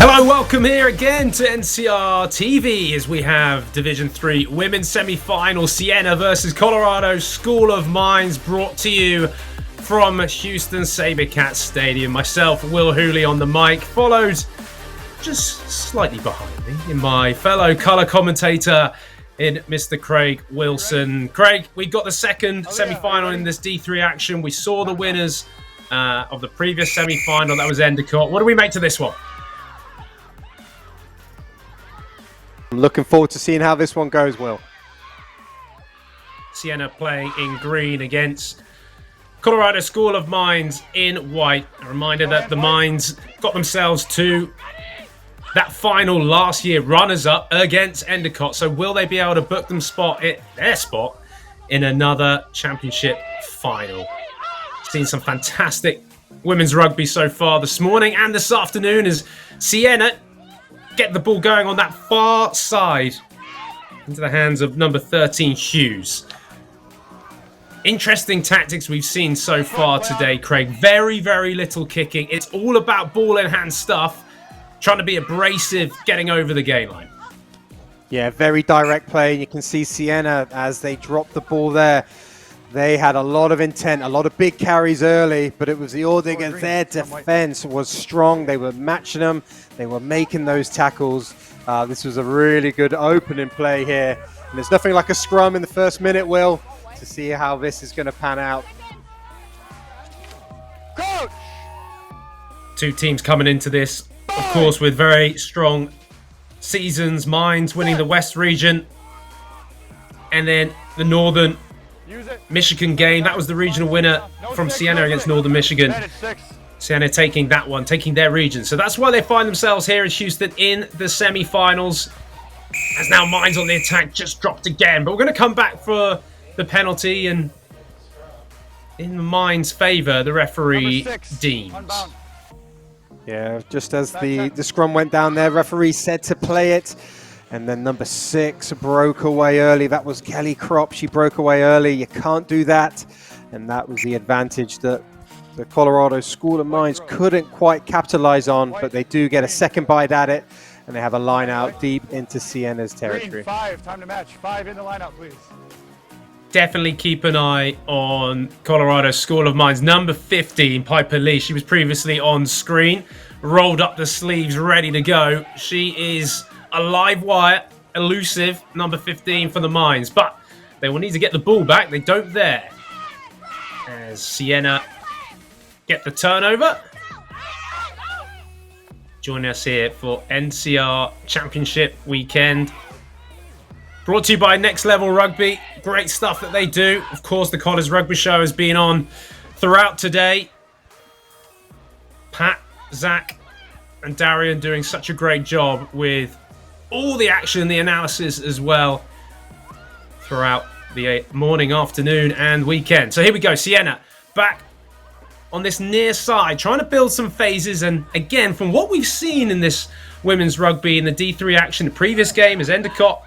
Hello, welcome here again to NCR TV as we have Division 3 Women's Semi-Final, Siena versus Colorado School of Mines, brought to you from Houston Sabercats Stadium. Myself, Will Hooley on the mic, followed just slightly behind me in my fellow colour commentator in Mr. Craig Wilson. Craig, we got the second semi-final in this D3 action. We saw the winners of the previous semi-final, that was Endicott. What do we make to this one? I'm looking forward to seeing how this one goes, Will. Siena playing in green against Colorado School of Mines in white. A reminder that the Mines got themselves to that final last year, runners-up against Endicott. So will they be able to book their spot in another championship final? Seen some fantastic women's rugby so far this morning and this afternoon as Siena get the ball going on that far side into the hands of number 13, Hughes. Interesting tactics we've seen so far today, Craig. Very, very little kicking. It's all about ball in hand stuff, trying to be abrasive, getting over the gain line. Yeah, very direct play. You can see Siena as they drop the ball there. They had a lot of intent, a lot of big carries early, but it was the Ordinger. Their defense was strong. They were matching them. They were making those tackles. This was a really good opening play here. And there's nothing like a scrum in the first minute, Will, to see how this is going to pan out. Coach! Two teams coming into this, of course, with very strong seasons. Mines winning the West region. And then the Northern Michigan game. That was the regional winner from Siena against Northern Michigan. Siena taking that one, taking their region. So that's why they find themselves here in Houston in the semi-finals. As now Mines on the attack, just dropped again. But we're going to come back for the penalty, and in the Mines' favour, the referee deems. Yeah, just as the scrum went down there, referee said to play it. And then number 6 broke away early. That was Kelly Kropp. She broke away early. You can't do that. And that was the advantage that the Colorado School of Mines couldn't quite capitalize on, but they do get a second bite at it, and they have a line out deep into Siena's territory. 5, time to match. 5 in the lineup, please. Definitely keep an eye on Colorado School of Mines. Number 15, Piper Lee. She was previously on screen, rolled up the sleeves, ready to go. She is a live wire, elusive, number 15 for the Mines. But they will need to get the ball back. They don't there. As Siena get the turnover. Joining us here for NCR Championship Weekend. Brought to you by Next Level Rugby. Great stuff that they do. Of course, the College Rugby Show has been on throughout today. Pat, Zach, and Darian doing such a great job with all the action, the analysis as well throughout the morning, afternoon, and weekend. So here we go. Siena back on this near side, trying to build some phases. And again, from what we've seen in this women's rugby in the D3 action, the previous game as Endicott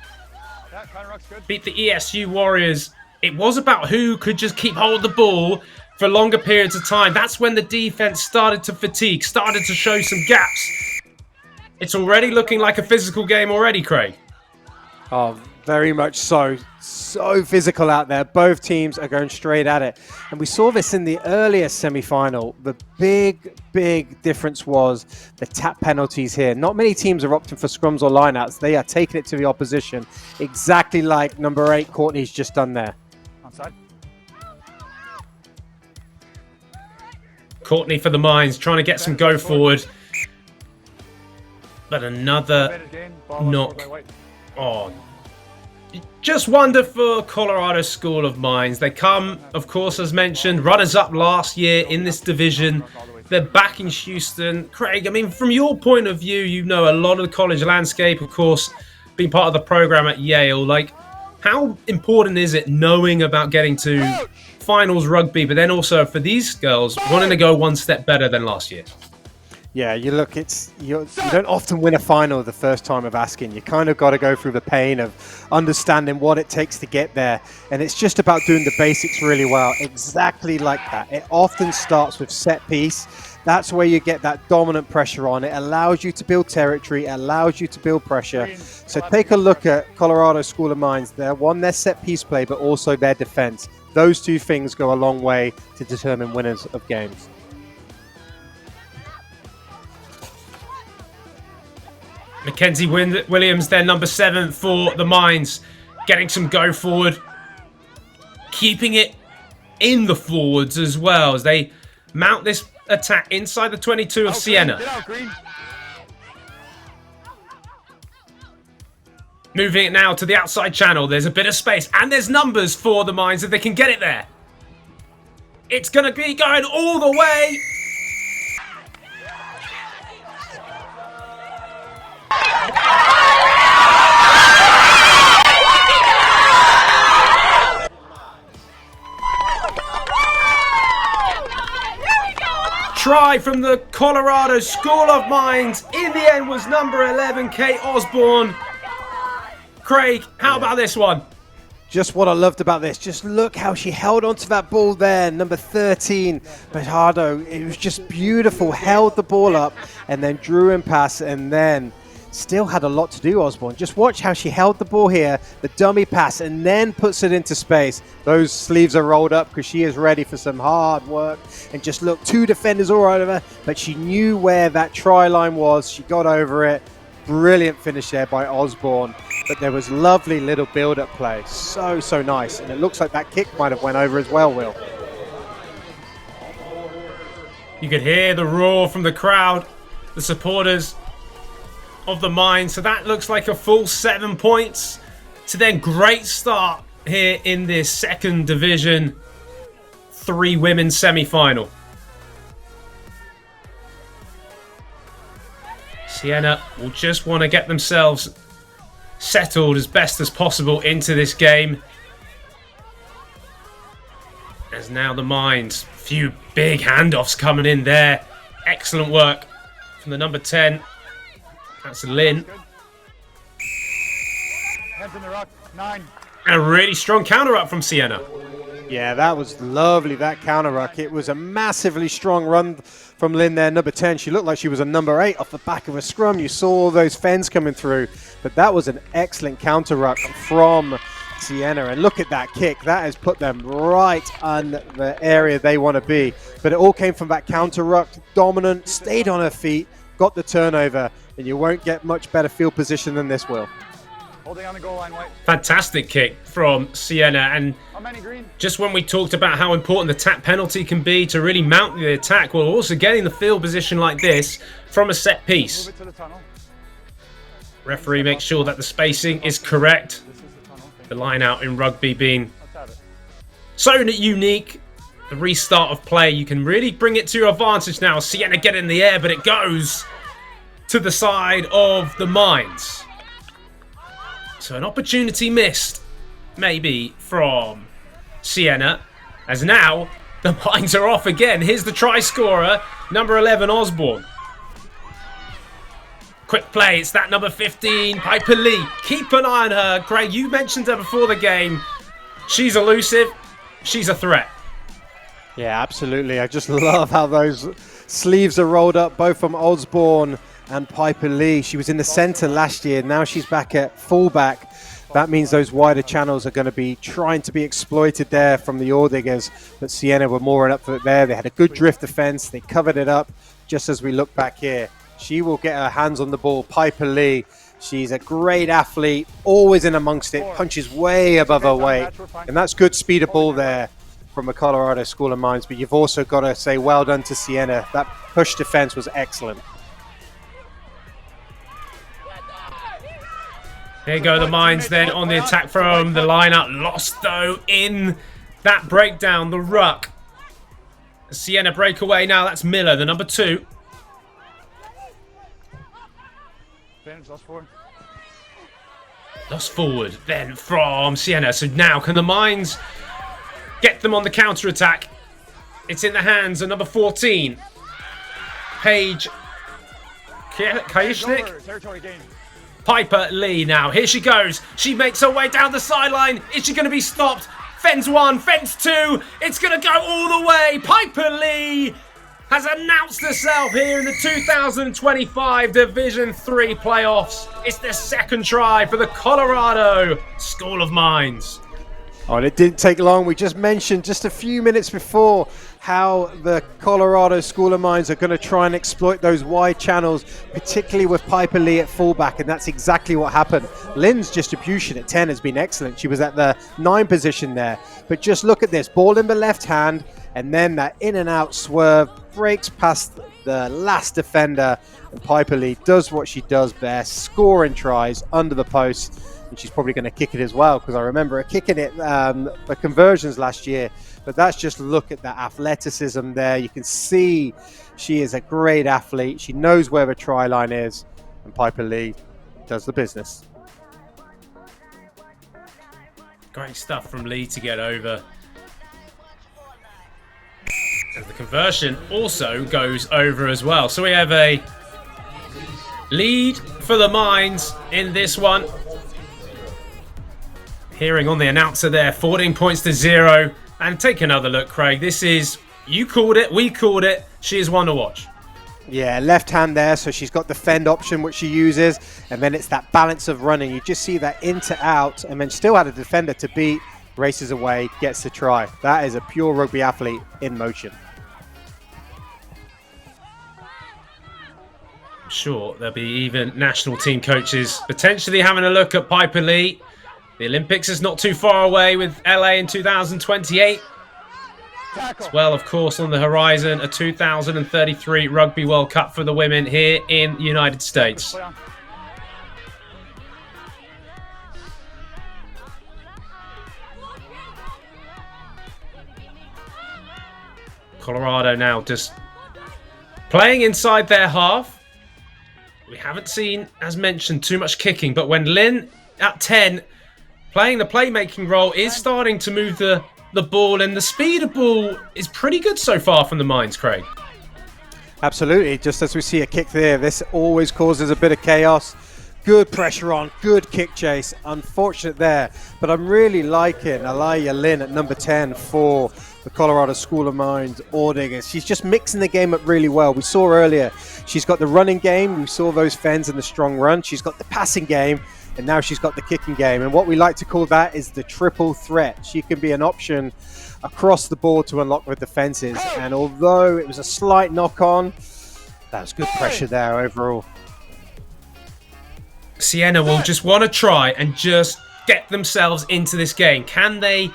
beat the ESU Warriors, it was about who could just keep hold of the ball for longer periods of time. That's when the defense started to fatigue, started to show some gaps. It's already looking like a physical game already, Craig. Oh, very much so. So physical out there. Both teams are going straight at it. And we saw this in the earlier semi-final. The big difference was the tap penalties here. Not many teams are opting for scrums or lineouts. They are taking it to the opposition, exactly like number 8, Courtney's just done there. Onside. Courtney for the Mines, trying to get some go forward. But another knock. Oh, just wonder for Colorado School of Mines. They come, of course, as mentioned, runners-up last year in this division. They're back in Houston. Craig, I mean, from your point of view, you know a lot of the college landscape, of course, being part of the program at Yale. Like, how important is it knowing about getting to finals rugby, but then also for these girls wanting to go one step better than last year? Yeah, you look, you don't often win a final the first time of asking. You kind of got to go through the pain of understanding what it takes to get there. And it's just about doing the basics really well, exactly like that. It often starts with set piece. That's where you get that dominant pressure on. It allows you to build territory, it allows you to build pressure. So take a look at Colorado School of Mines. They're their set piece play, but also their defense. Those two things go a long way to determine winners of games. Mackenzie Williams, their number 7 for the Mines, getting some go forward, keeping it in the forwards as well as they mount this attack inside the 22 of Siena. Get out, Green. Moving it now to the outside channel. There's a bit of space and there's numbers for the Mines if they can get it there. It's going to be going all the way. Try from the Colorado School of Mines. In the end was number 11, Kate Osborne. Craig, how about this one? Just what I loved about this. Just look how she held onto that ball there. Number 13, Bernardo. It was just beautiful. Held the ball up and then drew in pass and then still had a lot to do, Osborne. Just watch how she held the ball here, the dummy pass, and then puts it into space. Those sleeves are rolled up because she is ready for some hard work. And just look, 2 defenders all right over, but she knew where that try line was. She got over it. Brilliant finish there by Osborne. But there was lovely little build-up play. So nice. And it looks like that kick might have went over as well, Will. You could hear the roar from the crowd, the supporters of the Mines. So that looks like a full 7 points. So then great start here in this second division 3 women's semi-final. Siena will just want to get themselves settled as best as possible into this game. As now the Mines, a few big handoffs coming in there. Excellent work from the number 10. That's Lynn. Hands in the rock. 9. And a really strong counter up from Siena. Yeah, that was lovely, that counter ruck. It was a massively strong run from Lynn there, number 10. She looked like she was a number 8 off the back of a scrum. You saw all those fens coming through. But that was an excellent counter ruck from Siena. And look at that kick. That has put them right on the area they want to be. But it all came from that counter ruck. Dominant, stayed on her feet, got the turnover. And you won't get much better field position than this, Will. Holding on the goal line, White. Fantastic kick from Siena. And How many, Green? just when we talked about how important the tap penalty can be to really mount the attack, well, also getting the field position like this from a set piece. Move it to the tunnel. Referee makes sure that the spacing is correct. This is the tunnel. The line out in rugby being Let's have it. so unique. The restart of play, you can really bring it to your advantage now. Siena get in the air, but it goes to the side of the Mines. So an opportunity missed, maybe, from Siena. As now, the Mines are off again. Here's the try scorer, number 11, Osborne. Quick play, it's that number 15, Piper Lee. Keep an eye on her. Craig, you mentioned her before the game. She's elusive. She's a threat. Yeah, absolutely. I just love how those sleeves are rolled up, both from Osborne and Piper Lee. She was in the center last year. Now she's back at fullback. That means those wider channels are going to be trying to be exploited there from the Ordiggers. But Siena were more up for it there. They had a good drift defense. They covered it up just as we look back here. She will get her hands on the ball. Piper Lee, she's a great athlete, always in amongst it, punches way above her weight. And that's good speed of ball there from a Colorado School of Mines. But you've also got to say well done to Siena. That push defense was excellent. There go the Mines then on the attack from the line-out. Lost, though, in that breakdown, the ruck. Siena breakaway now. That's Miller, the number 2. Advantage, lost forward. Lost forward then from Siena. So now can the Mines get them on the counter-attack? It's in the hands of number 14, Paige Kajishnik. Territory gain. Piper Lee now. Here she goes. She makes her way down the sideline. Is she going to be stopped? Fence 1, fence 2. It's going to go all the way. Piper Lee has announced herself here in the 2025 Division 3 playoffs. It's the second try for the Colorado School of Mines. Oh, and it didn't take long. We just mentioned just a few minutes before how the Colorado School of Mines are going to try and exploit those wide channels, particularly with Piper Lee at fullback, and that's exactly what happened. Lynn's distribution at 10 has been excellent. She was at the 9 position there. But just look at this. Ball in the left hand, and then that in and out swerve breaks past the last defender, and Piper Lee does what she does best, scoring tries under the post. And she's probably going to kick it as well, because I remember her kicking it for conversions last year. But that's just look at that athleticism there. You can see she is a great athlete. She knows where the try line is, and Piper Lee does the business. Great stuff from Lee to get over. And the conversion also goes over as well. So we have a lead for the Mines in this one. Hearing on the announcer there, 14 points to 0. And take another look, Craig. This is, you called it, we called it. She is one to watch. Yeah, left hand there, so she's got the fend option, which she uses. And then it's that balance of running. You just see that in to out, and then still had a defender to beat, races away, gets the try. That is a pure rugby athlete in motion. I'm sure there'll be even national team coaches potentially having a look at Piper Lee. The Olympics is not too far away with LA in 2028. As well, of course, on the horizon, a 2033 Rugby World Cup for the women here in the United States. Colorado now just playing inside their half. We haven't seen, as mentioned, too much kicking, but when Lynn at 10 playing the playmaking role is starting to move the ball, and the speed of ball is pretty good so far from the Mines, Craig. Absolutely. Just as we see a kick there, this always causes a bit of chaos. Good pressure on, good kick chase. Unfortunate there, but I'm really liking Aliyah Lynn at number 10 for the Colorado School of Mines Ordiggers. She's just mixing the game up really well. We saw earlier, she's got the running game. We saw those fends and the strong run. She's got the passing game, and now she's got the kicking game. And what we like to call that is the triple threat. She can be an option across the board to unlock with defenses. And although it was a slight knock on, that was good pressure there overall. Siena will just want to try and just get themselves into this game. Can they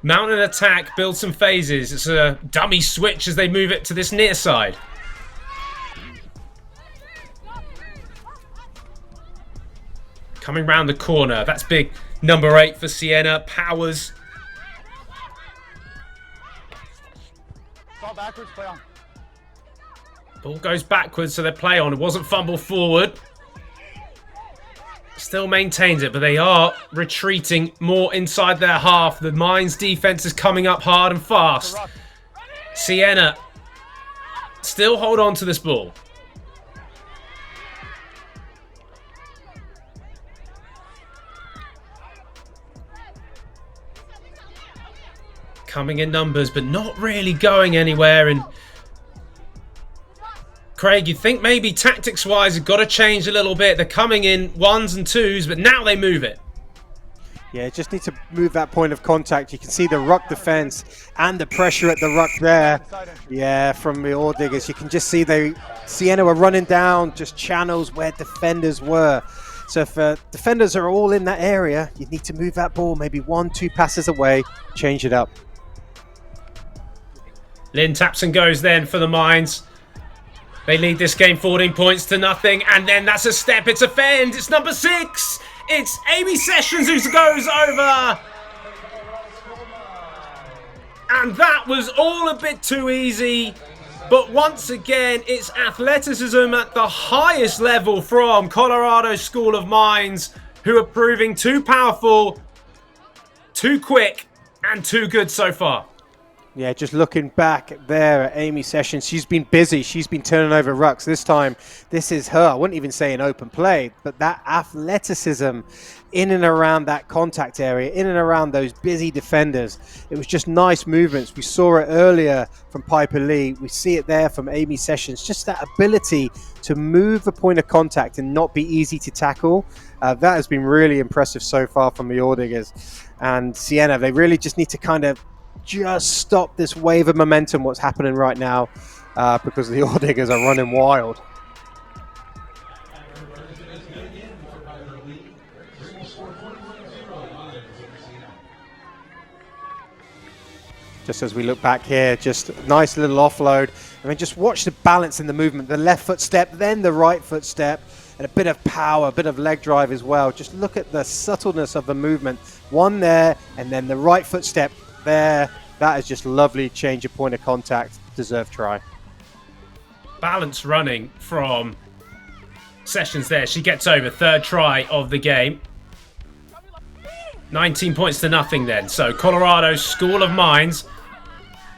mount an attack, build some phases? It's a dummy switch as they move it to this near side. Coming round the corner. That's big. Number 8 for Siena. Powers. Ball backwards, play on. Ball goes backwards, so they play on. It wasn't fumble forward. Still maintains it, but they are retreating more inside their half. The Mines defense is coming up hard and fast. Siena still hold on to this ball. Coming in numbers, but not really going anywhere. And Craig, you think maybe tactics-wise have got to change a little bit. They're coming in ones and twos, but now they move it. Yeah, just need to move that point of contact. You can see the ruck defense and the pressure at the ruck there. Yeah, from the Ordiggers. You can just see Siena were running down just channels where defenders were. So if defenders are all in that area, you need to move that ball maybe 1-2 passes away, change it up. Lynn taps and goes then for the Mines. They lead this game 14 points to nothing, and then that's a step. It's a fend. It's number 6. It's Amy Sessions who goes over. And that was all a bit too easy. But once again, it's athleticism at the highest level from Colorado School of Mines, who are proving too powerful, too quick, and too good so far. Yeah, just looking back there at Amy Sessions, she's been busy. She's been turning over rucks. This time, this is her. I wouldn't even say an open play, but that athleticism in and around that contact area, in and around those busy defenders. It was just nice movements. We saw it earlier from Piper Lee. We see it there from Amy Sessions. Just that ability to move the point of contact and not be easy to tackle. That has been really impressive so far from the Ordigers. And Siena, they really just need to kind of just stop this wave of momentum, what's happening right now, because the Ordigers are running wild. Just as we look back here, just a nice little offload. I mean, just watch the balance in the movement. The left foot step, then the right foot step, and a bit of power, a bit of leg drive as well. Just look at the subtleness of the movement. One there, and then the right foot step there. That is just lovely change of point of contact. Deserved try. Balance running from Sessions there. She gets over. Third try of the game. 19 points to nothing then. So Colorado School of Mines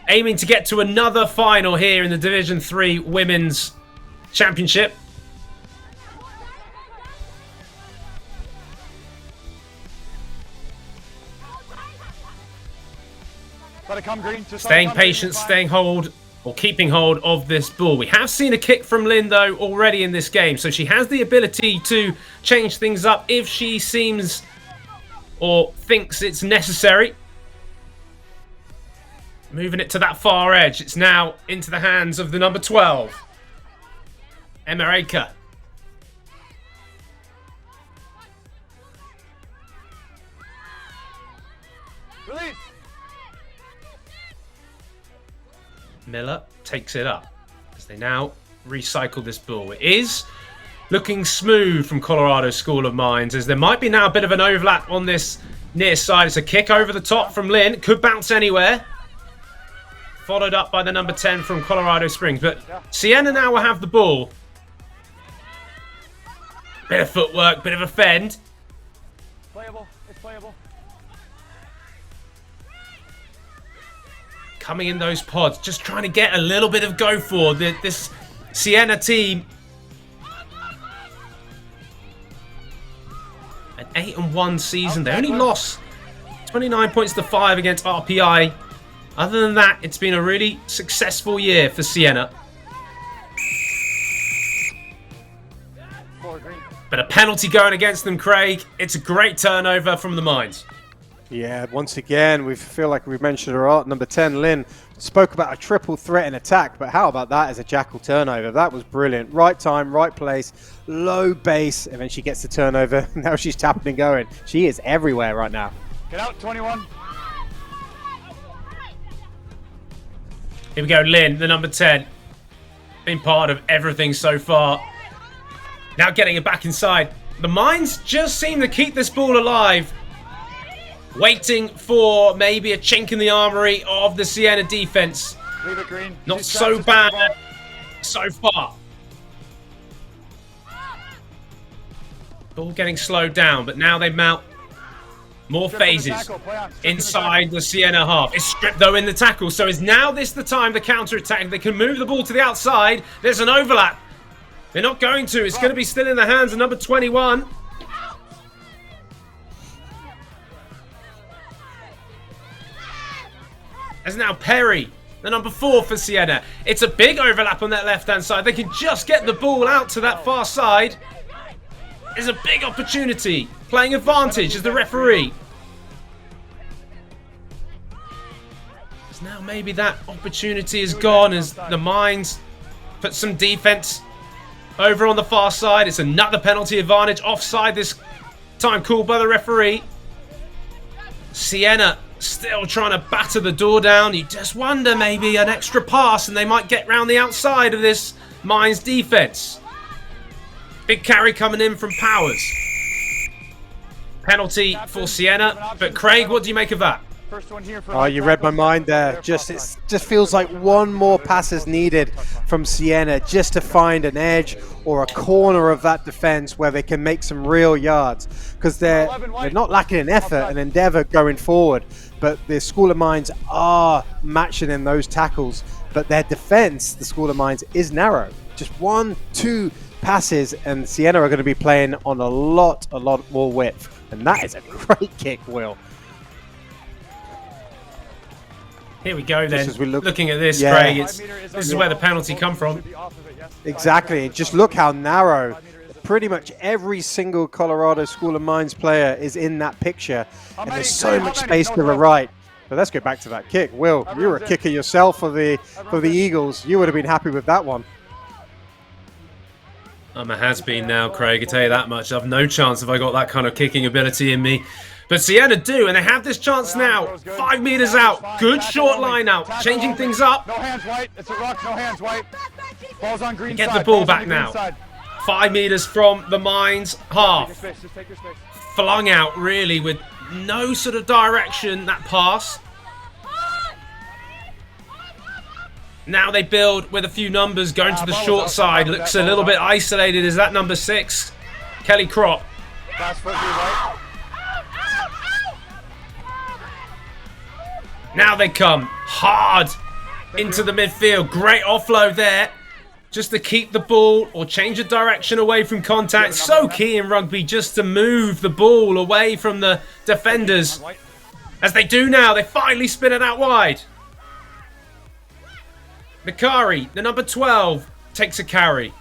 aiming to get to another final here in the Division 3 Women's Championship. Let it come, Green. Just Staying patient, staying hold, or keeping hold of this ball. We have seen a kick from Lynn, though, already in this game. So she has the ability to change things up if she seems or thinks it's necessary. Moving it to that far edge. It's now into the hands of the number 12, Emma Aker. Release. Miller takes it up as they now recycle this ball. It is looking smooth from Colorado School of Mines, as there might be now a bit of an overlap on this near side. It's a kick over the top from Lynn. Could bounce anywhere. Followed up by the number 10 from Colorado Springs. But Siena now will have the ball. Bit of footwork, bit of a fend. Playable. It's playable. Coming in those pods, just trying to get a little bit of go for this Siena team. An 8-1 season. They only lost 29 points to 5 against RPI. Other than that, it's been a really successful year for Siena. But a penalty going against them, Craig. It's a great turnover from the Mines. Yeah, once again, we feel like we've mentioned her art. Number 10, Lynn, spoke about a triple threat in attack, but how about that as a jackal turnover? That was brilliant. Right time, right place, low base, and then she gets the turnover. Now she's tapping and going. She is everywhere right now. Get out, 21. Here we go, Lynn, the number 10. Been part of everything so far. Now getting it back inside. The Mines just seem to keep this ball alive. Waiting for maybe a chink in the armory of the Siena defense. Leave it, Green. Not so bad so far. Ball getting slowed down, but now they mount more phases inside the Siena half. It's stripped though in the tackle, so is now this the time, the counter-attack? They can move the ball to the outside. There's an overlap. They're not going to. It's going to be still in the hands of number 21. As now Perry, the number 4 for Siena. It's a big overlap on that left-hand side. They can just get the ball out to that far side. There's a big opportunity. Playing advantage as the referee. As now maybe that opportunity is gone as the Mines put some defense over on the far side. It's another penalty advantage. Offside this time called by the referee. Siena still trying to batter the door down. You just wonder maybe an extra pass and they might get round the outside of this Mines defense. Big carry coming in from Powers. Penalty for Siena. But Craig, what do you make of that? First one here for Oh, you read my mind there. Just feels like one more pass is needed from Siena just to find an edge or a corner of that defense where they can make some real yards, because they're not lacking in effort and endeavor going forward, but the School of Mines are matching in those tackles, but their defense, the School of Mines, is narrow. Just 1-2 passes and Siena are going to be playing on a lot more width, and that is a great kick, Will. Here we go then. As we Looking at this, Yeah. Craig, this is where the penalty come from. Exactly. Just look how narrow. Pretty much every single Colorado School of Mines player is in that picture, and there's so much space to the right. But let's go back to that kick. Will, you were a kicker yourself for the Eagles. You would have been happy with that one. I'm a has-been now, Craig, I tell you that much. I've no chance if I got that kind of kicking ability in me. But Siena do, and they have this chance now. 5 meters out. Good short line out. Changing things up. No hands, White. It's a rock. No hands, White. Ball's on green Get side. the ball Ball's on back the green now. side. 5 meters from the Mines half. Take your space. Just take your space. Flung out, really, with no sort of direction, that pass. Now they build with a few numbers, going to the short side. Looks a little bit isolated. Is that number 6? Kelly Crop. Fast foot, White. Now they come hard into the midfield. Great offload there. Just to keep the ball or change the direction away from contact. So key in rugby just to move the ball away from the defenders. As they do now, they finally spin it out wide. Mikari, the number 12, takes a carry.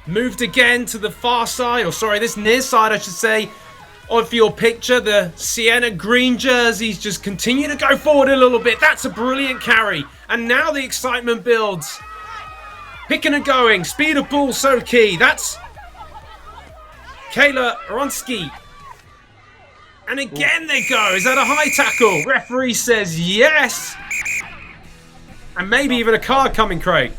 Moved again to the far side, or sorry, this near side I should say, of your picture. The Siena green jerseys just continue to go forward a little bit. That's a brilliant carry. And now the excitement builds. Picking and going, speed of ball so key. That's Kayla Ronsky. And again they go. Is that a high tackle? Referee says yes. And maybe even a card coming, Craig.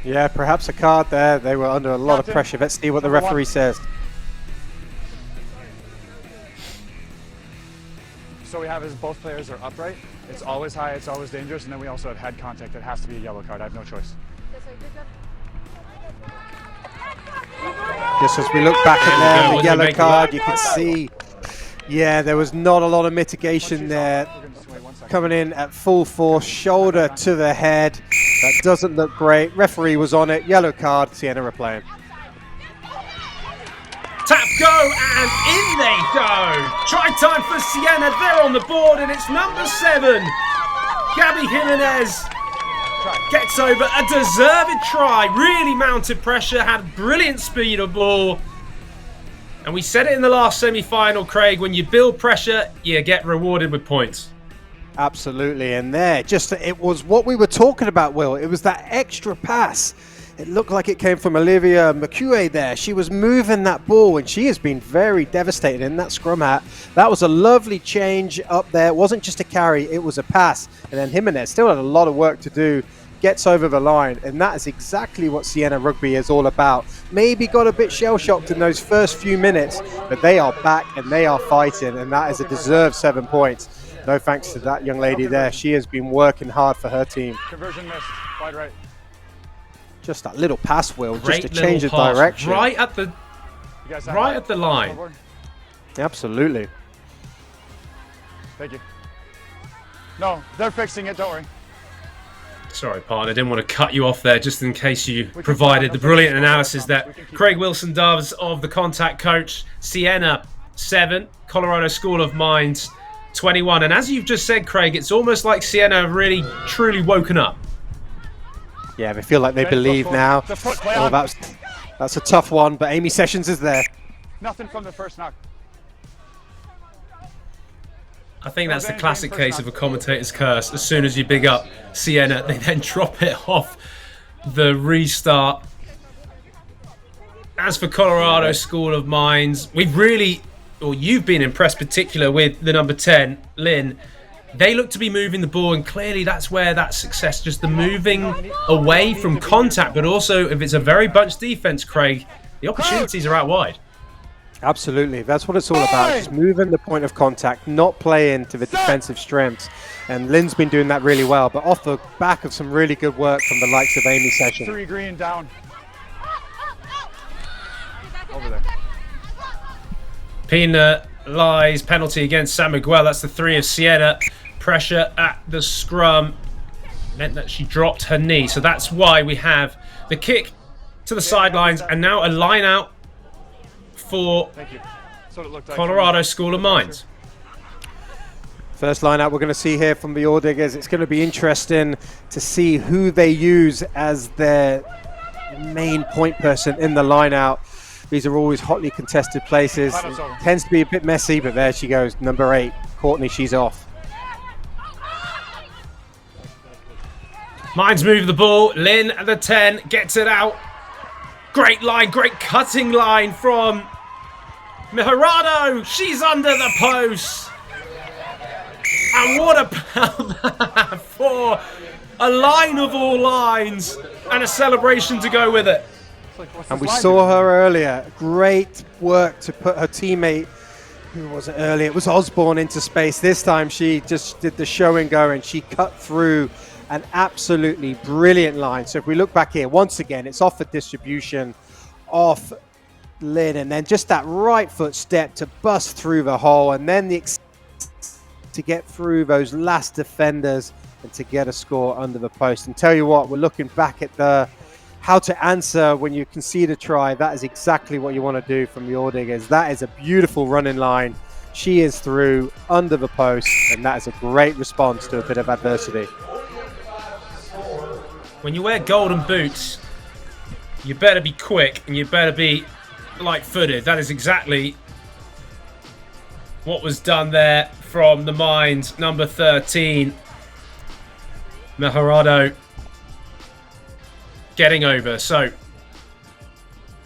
Yeah, perhaps a card there. They were under a lot of pressure. Let's see what the referee says. So we have is both players are upright. It's always high, it's always dangerous, and then we also have head contact. That has to be a yellow card. I have no choice. Just as we look back at there, the yellow making card, that. you can see, yeah, there was not a lot of mitigation there. Coming in at full force, shoulder to the head. That doesn't look great. Referee was on it. Yellow card, Siena are playing. Tap go, and in they go. Try time for Siena. They're on the board, and it's number 7. Gabby Jimenez gets over a deserved try. Really mounted pressure, had brilliant speed of ball. And we said it in the last semi-final, Craig, when you build pressure, you get rewarded with points. Absolutely, and there, it was what we were talking about, Will. It was that extra pass. It looked like it came from Olivia McCue there. She was moving that ball, and she has been very devastated in that scrum hat. That was a lovely change up there. It wasn't just a carry, it was a pass. And then Jimenez still had a lot of work to do, gets over the line, and that is exactly what Siena Rugby is all about. Maybe got a bit shell-shocked in those first few minutes, but they are back and they are fighting, and that is a deserved 7 points. No thanks to that young lady there. She has been working hard for her team. Conversion missed. Wide right. Just that little pass, Will, Great just to change the little pass, direction. right at the line. Forward. Absolutely. Thank you. No, they're fixing it. Don't worry. Sorry, partner, I didn't want to cut you off there just in case you provided the brilliant analysis that Craig Wilson does of the contact coach. Siena 7, Colorado School of Mines 21. And as you've just said, Craig, it's almost like Siena have really, truly woken up. Yeah, they feel like they believe now. Oh, that's a tough one, but Amy Sessions is there. Nothing from the first knock. I think that's the classic case of a commentator's curse. As soon as you big up Siena, they then drop it off the restart. As for Colorado School of Mines, you've been impressed particular with the number 10, Lynn. They look to be moving the ball, and clearly that's where that success, just the moving away from contact, but also if it's a very bunched defense, Craig, the opportunities are out wide. Absolutely, that's what it's all about. Just moving the point of contact, not playing to the defensive strengths. And Lynn's been doing that really well, but off the back of some really good work from the likes of Amy Session. 3 green down. Over there. Penalize penalty against San Miguel. That's the 3 of Siena. Pressure at the scrum meant that she dropped her knee. So that's why we have the kick to the sidelines and now a line out for Colorado School of Mines. First line out we're going to see here from the Ore Diggers. It's going to be interesting to see who they use as their main point person in the line out. These are always hotly contested places. It tends to be a bit messy, but there she goes, number 8. Courtney, she's off. Mines move the ball. Lynn at the 10 gets it out. Great line, great cutting line from Mejorado. She's under the post. And what about that for a line of all lines and a celebration to go with it. And we saw her earlier. Great work to put her teammate, who was it earlier? It was Osborne, into space. This time she just did the show and go and she cut through an absolutely brilliant line. So if we look back here, once again, it's off the distribution, off Lynn, and then just that right foot step to bust through the hole, and then to get through those last defenders and to get a score under the post. And tell you what, we're looking back at the how to answer when you concede a try. That is exactly what you want to do from the Ore Diggers. That is a beautiful running line. She is through under the post, and that is a great response to a bit of adversity. When you wear golden boots, you better be quick and you better be light-footed. That is exactly what was done there from the Mines, number 13, Mejorado, getting over. So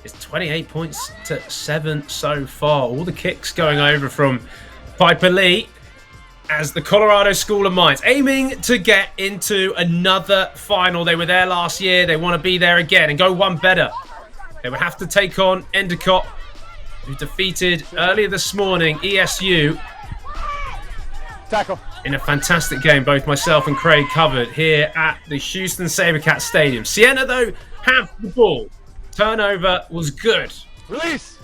it's 28 points to 7 so far. All the kicks going over from Piper Lee as the Colorado School of Mines aiming to get into another final. They were there last year. They want to be there again and go one better. They would have to take on Endicott, who defeated earlier this morning ESU. Tackle. In a fantastic game, both myself and Craig covered here at the Houston Sabercat Stadium. Siena, though, have the ball. Turnover was good. Release.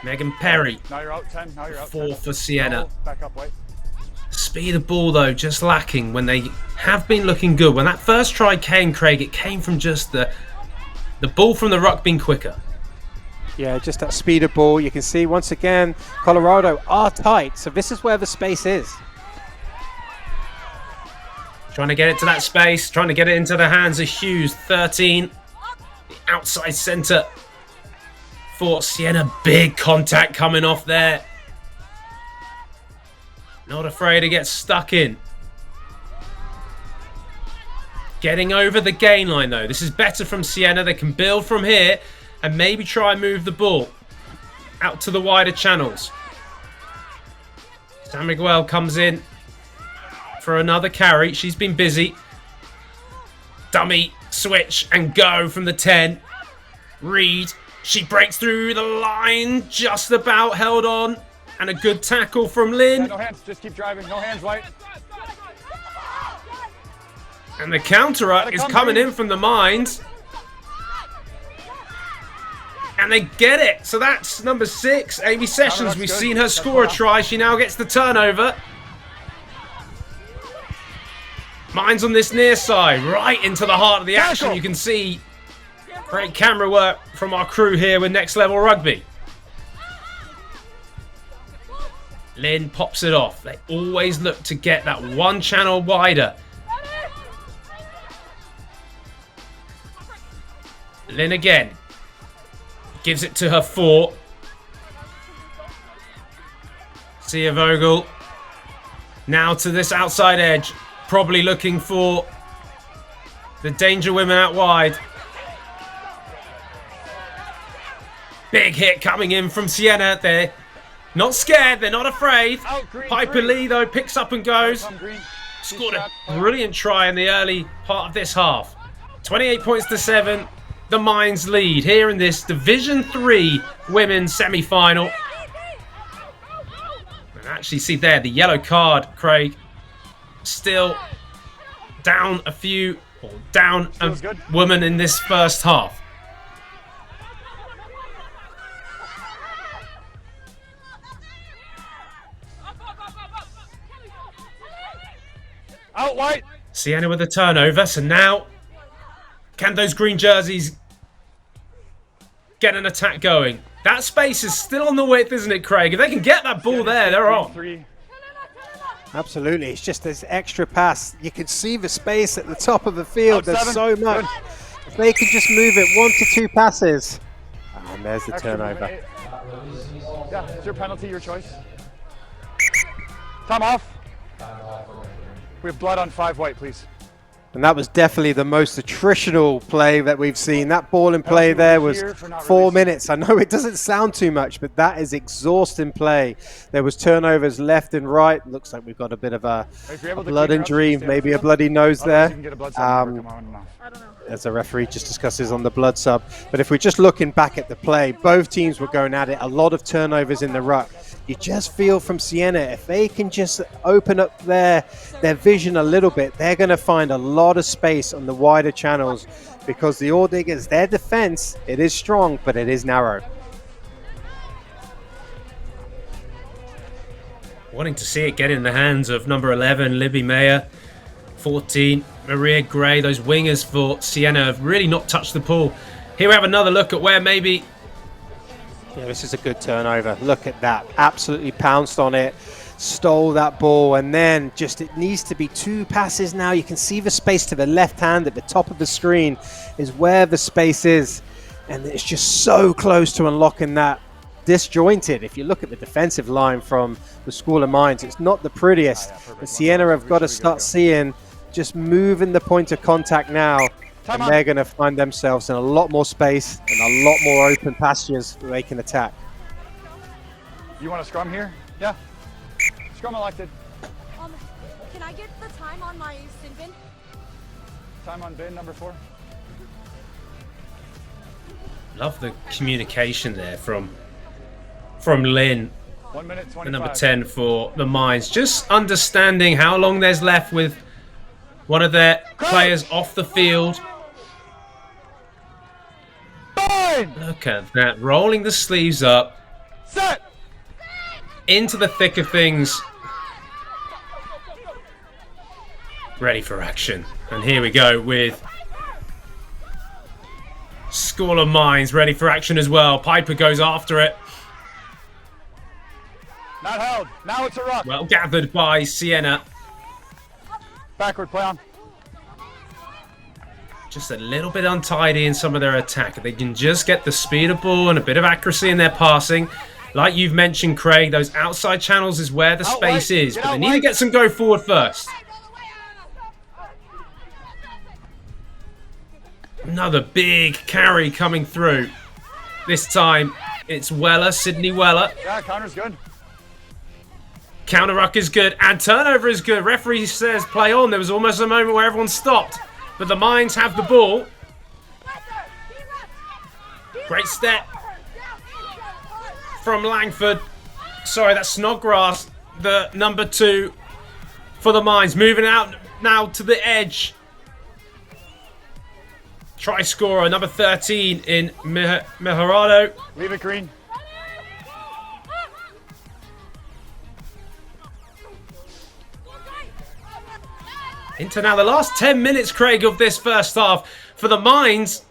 Megan Perry. Now you're out 10. Now you're out 4 10. for Siena. Back up, wait. Speed of ball, though, just lacking when they have been looking good. When that first try came, Craig, it came from just the ball from the ruck being quicker. Yeah, just that speed of ball. You can see, once again, Colorado are tight. So this is where the space is. Trying to get it to that space. Trying to get it into the hands of Hughes. 13. The outside centre for Siena. Big contact coming off there. Not afraid to get stuck in. Getting over the gain line, though. This is better from Siena. They can build from here and maybe try and move the ball out to the wider channels. San Miguel comes in for another carry. She's been busy. Dummy, switch, and go from the 10. Reed, she breaks through the line, just about held on. And a good tackle from Lynn. Yeah, no hands, just keep driving. No hands, White. And the counter-up is coming in from the Mines. And they get it. So that's number 6, Amy Sessions. We've seen her score a try. She now gets the turnover. Mines on this near side, right into the heart of the action. You can see great camera work from our crew here with Next Level Rugby. Lynn pops it off. They always look to get that one channel wider. Lynn again. Gives it to her 4. Sia Vogel. Now to this outside edge. Probably looking for the danger women out wide. Big hit coming in from Siena. They're not scared. They're not afraid. Piper Lee, though, picks up and goes. Scored a brilliant try in the early part of this half. 28 points to 7. the Mines lead here in this Division 3 women's semi-final. And actually see there, the yellow card, Craig, still down a few, or down a woman in this first half. Out white. Siena with a turnover, so now can those green jerseys get an attack going? That space is still on the width, isn't it, Craig? If they can get that ball there, they're on. Absolutely. It's just this extra pass. You can see the space at the top of the field. There's so much. If they can just move it 1 to 2 passes. And there's the turnover. Yeah, it's your penalty, your choice. Time off. We have blood on 5 white, please. And that was definitely the most attritional play that we've seen. That ball in play there was 4 minutes. I know it doesn't sound too much, but that is exhausting play. There was turnovers left and right. Looks like we've got a bit of a blood injury, maybe a bloody nose there. As the referee just discusses on the blood sub. But if we're just looking back at the play, both teams were going at it. A lot of turnovers in the ruck. You just feel from Siena, if they can just open up their vision a little bit, they're going to find a lot of space on the wider channels, because the All-Diggers, their defense, it is strong, but it is narrow. Wanting to see it get in the hands of number 11, Libby Mayer, 14, Maria Gray. Those wingers for Siena have really not touched the ball. Here we have another look at where maybe... Yeah, this is a good turnover. Look at that. Absolutely pounced on it, stole that ball, and then just it needs to be 2 passes now. You can see the space to the left hand at the top of the screen is where the space is, and it's just so close to unlocking that. Disjointed. If you look at the defensive line from the School of Mines, it's not the prettiest, but Siena have got to start seeing just moving the point of contact now. And they're going to find themselves in a lot more space and a lot more open pastures where they can attack. You want to scrum here? Yeah. Scrum elected. Can I get the time on my sin bin? Time on bin number 4. Love the communication there from Lynn, 1 minute 25. the number 10 for the Mines. Just understanding how long there's left with one of their players off the field. Look at that, rolling the sleeves up, set into the thick of things, ready for action. And here we go with School of Mines ready for action as well. Piper goes after it. Not held. Now it's a ruck. Well gathered by Siena. Backward play on. Just a little bit untidy in some of their attack. If they can just get the speed of ball and a bit of accuracy in their passing. Like you've mentioned, Craig, those outside channels is where the space is. But they need to get some go forward first. Another big carry coming through. This time, it's Weller, Sydney Weller. Yeah, counter's good. Counter ruck is good, and turnover is good. Referee says play on. There was almost a moment where everyone stopped. But the Mines have the ball. Great step from Langford. Sorry, that's Snodgrass, the number 2 for the Mines. Moving out now to the edge. Try scorer, number 13 in Mejorado. Leave it green. Into now the last 10 minutes, Craig, of this first half. For the Mines,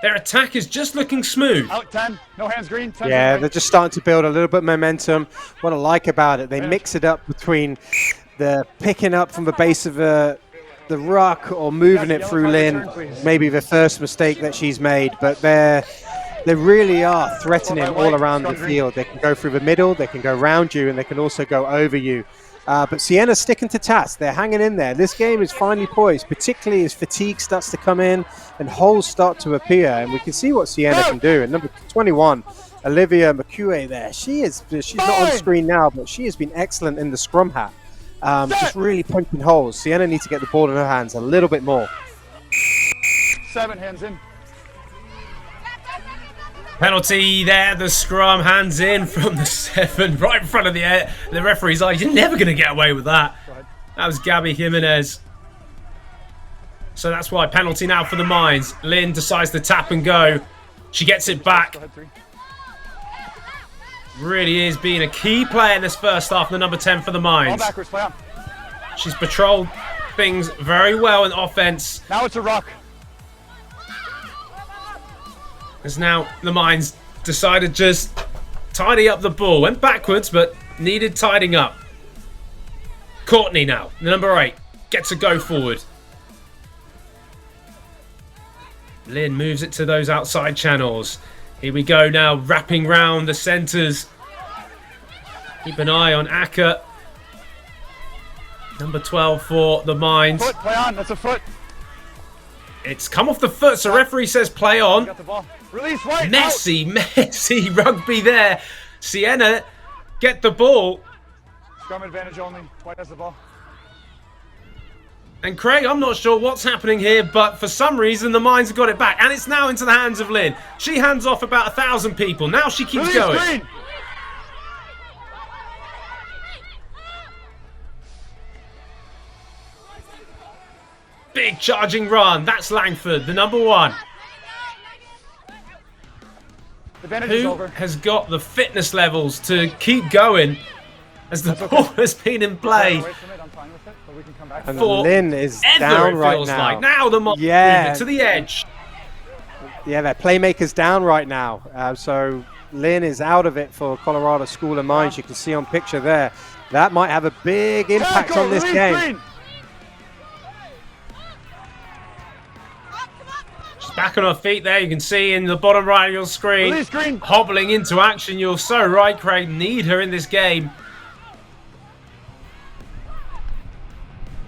their attack is just looking smooth. Out 10, no hands green. 10 yeah, they're just starting to build a little bit of momentum. What I like about it, they mix it up between the picking up from the base of the ruck or moving it through Lynn. Maybe the first mistake that she's made, but they really are threatening all around the field. They can go through the middle, they can go around you, and they can also go over you. But Siena's sticking to task. They're hanging in there. This game is finally poised, particularly as fatigue starts to come in and holes start to appear. And we can see what Siena can do. And number 21, Olivia McCue there. She's not on screen now, but she has been excellent in the scrum hat. Just really punching holes. Siena needs to get the ball in her hands a little bit more. 7 hands in. Penalty there, the scrum, hands in from the 7, right in front of the referee's eyes. You're never going to get away with that. That was Gabby Jimenez. So that's why penalty now for the Mines. Lynn decides to tap and go. She gets it back. Really is being a key player in this first half, the number 10 for the Mines. She's patrolled things very well in offense. Now it's a ruck. As now the Mines decided just tidy up the ball. Went backwards, but needed tidying up. Courtney now, the number 8, gets a go forward. Lynn moves it to those outside channels. Here we go now, wrapping round the centres. Keep an eye on Aka. Number 12 for the Mines. Foot, play on, that's a foot. It's come off the foot, so referee says play on. Got the ball. Release white. Messy rugby there. Siena get the ball. Scrum advantage only. White has the ball. And Craig, I'm not sure what's happening here, but for some reason the Mines have got it back. And it's now into the hands of Lynn. She hands off about 1,000 people. Now she keeps Release going. green. Big charging run. That's Langford, the number 1. Advantage is Who over. has got the fitness levels to keep going as the ball has been in play? Away from it, I'm fine with it, but we can come back. And For Lynn is ever, down it right feels now. like. Now the Mines Yeah. move it to the edge. Yeah, their playmaker's down right now. So Lynn is out of it for Colorado School of Mines. You can see on picture there. That might have a big impact Tackle, on this release game. green. She's back on her feet there. You can see in the bottom right of your screen. Release green. Hobbling into action. You're so right, Craig. Need her in this game.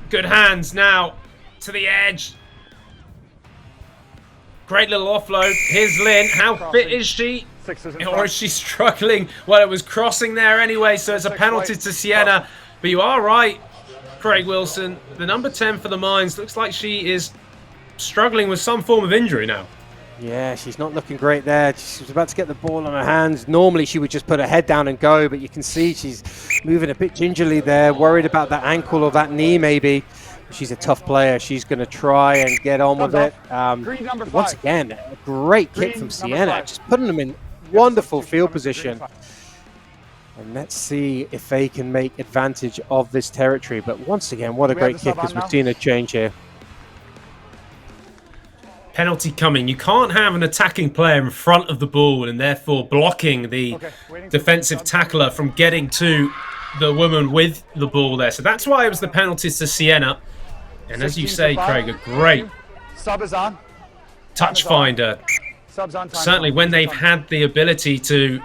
Good hands now to the edge. Great little offload. Here's Lynn. How fit is she? Sixers in Or front. is she struggling? Well, it was crossing there anyway, so it's a penalty to Siena. But you are right, Craig Wilson. The number 10 for the Mines looks like she is struggling with some form of injury now. Yeah, she's not looking great there. She was about to get the ball on her hands. Normally she would just put her head down and go, but you can see she's moving a bit gingerly there, worried about that ankle or that knee maybe. She's a tough player. She's going to try and get on with it. Green number 5. Once again, a great kick Green from number Siena, 5. just putting them in wonderful field Green position. 5. And let's see if they can make advantage of this territory. But once again, what a We have great the sub kick as on now? we've seen a change here. Penalty coming. You can't have an attacking player in front of the ball and therefore blocking the Okay, waiting for defensive sub. tackler from getting to the woman with the ball there. So that's why it was the penalties to Siena. And as you 16 say, for 5. Craig, a great Sub is on. touch finder. Sub's on time. Certainly when they've had the ability to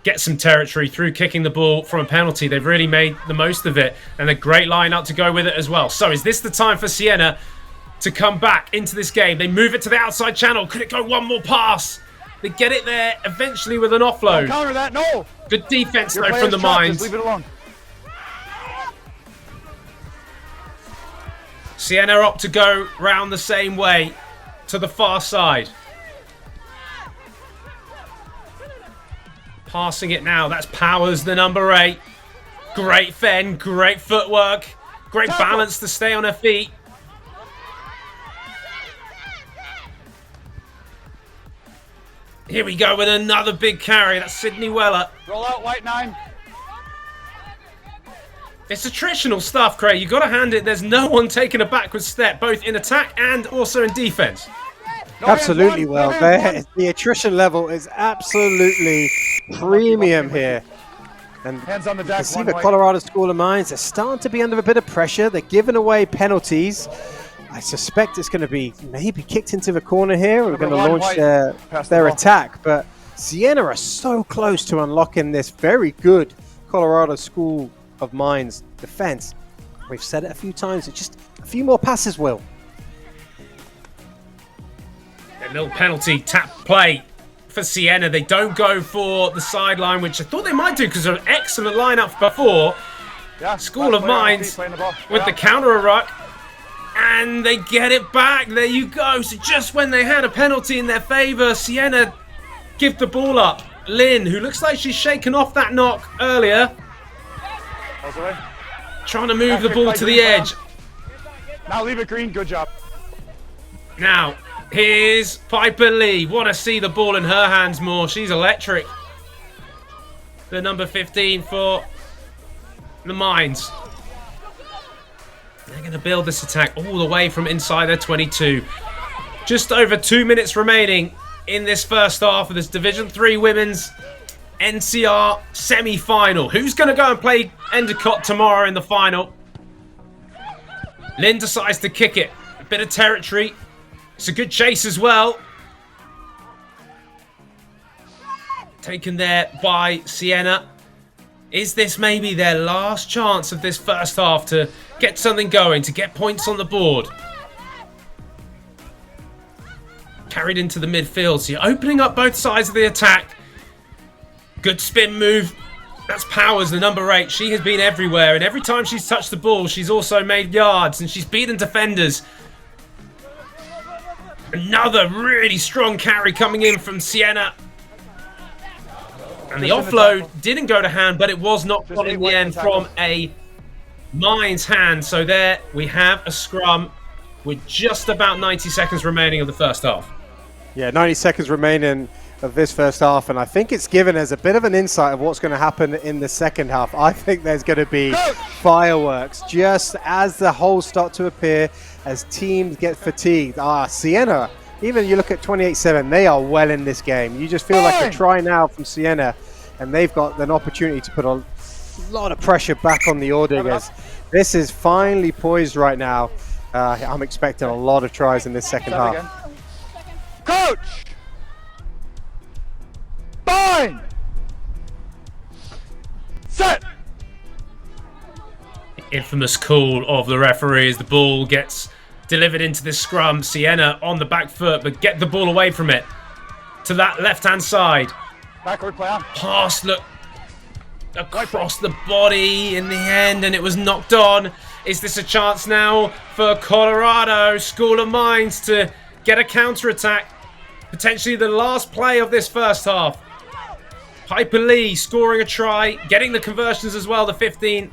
get some territory through kicking the ball from a penalty, they've really made the most of it. And a great line-up to go with it as well. So is this the time for Siena to come back into this game? They move it to the outside channel. Could it go one more pass? They get it there eventually with an offload. Counter that, no! Good defense Your though player's from the trapped, Mines. just leave it alone. Siena up to go round the same way to the far side. Passing it now. That's Powers, the number 8. Great fend, great footwork, great balance to stay on her feet. Here we go with another big carry. That's Sydney Weller. Roll out, white 9. It's attritional stuff, Craig. You've got to hand it. There's no one taking a backward step, both in attack and also in defense. No Absolutely hands, well. no hands, The attrition level is absolutely premium here. And Hands on the you deck. can see one the white. Colorado School of Mines are starting to be under a bit of pressure. They're giving away penalties. I suspect it's going to be maybe kicked into the corner here. We're Number going to 1 launch white. Pass the their ball. attack. But Siena are so close to unlocking this very good Colorado School of Mines defense. We've said it a few times. It's just a few more passes, Will. A little penalty, tap play for Siena. They don't go for the sideline, which I thought they might do because of an excellent lineup before. Yeah, School last of player on Mines feet, playing the ball. with Yeah. the counter ruck. And they get it back. There you go. So just when they had a penalty in their favour, Siena give the ball up. Lynn, who looks like she's shaken off that knock earlier, trying to move the ball to the edge. Now leave it green. Good job. Now, here's Piper Lee. Want to see the ball in her hands more. She's electric. The number 15 for the Mines. They're going to build this attack all the way from inside their 22. Just over 2 minutes remaining in this first half of this Division 3 Women's NCR semi-final. Who's going to go and play Endicott tomorrow in the final? Lynn decides to kick it. A bit of territory. It's a good chase as well. Taken there by Siena. Is this maybe their last chance of this first half to get something going, to get points on the board? Carried into the midfield, so you're opening up both sides of the attack. Good spin move. That's Powers, the number 8. She has been everywhere, and every time she's touched the ball, she's also made yards, and she's beaten defenders. Another really strong carry coming in from Siena. And the offload didn't go to hand, but it was knocked on in the end from a Mines hand. So there we have a scrum with just about 90 seconds remaining of the first half. Yeah, 90 seconds remaining of this first half, and I think it's given us a bit of an insight of what's going to happen in the second half. I think there's going to be fireworks just as the holes start to appear, as teams get fatigued. Siena, even you look at 28-7, they are well in this game. You just feel like a try now from Siena, and they've got an opportunity to put a lot of pressure back on the Ordigers. This is finally poised right now. I'm expecting a lot of tries in this second half. Coach! Fine! Set! Infamous call of the referee as the ball gets delivered into this scrum. Siena on the back foot, but get the ball away from it. To that left-hand side. Backward play on. Pass, look, across the body in the end, and it was knocked on. Is this a chance now for Colorado School of Mines to get a counter-attack? Potentially the last play of this first half. Piper Lee scoring a try, getting the conversions as well, the 15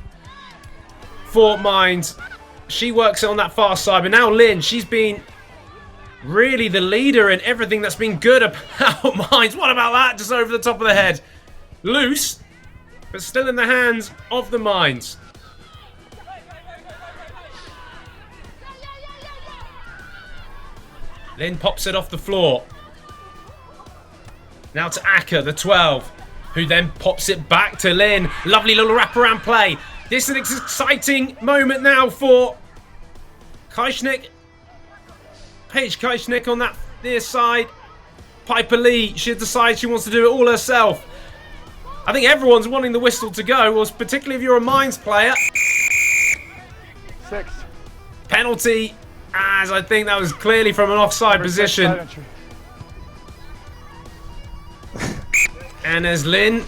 for Mines. She works it on that far side, but now Lynn, she's been really the leader in everything that's been good about Mines. What about that? Just over the top of the head. Loose, but still in the hands of the Mines. Lynn pops it off the floor. Now to Acker, the 12, who then pops it back to Lynn. Lovely little wraparound play. This is an exciting moment now for Kaichnik. Paige Kaichnik on that near side. Piper Lee, she decides she wants to do it all herself. I think everyone's wanting the whistle to go, particularly if you're a Mines player. 6. Penalty, as I think that was clearly from an offside position. And as Lynn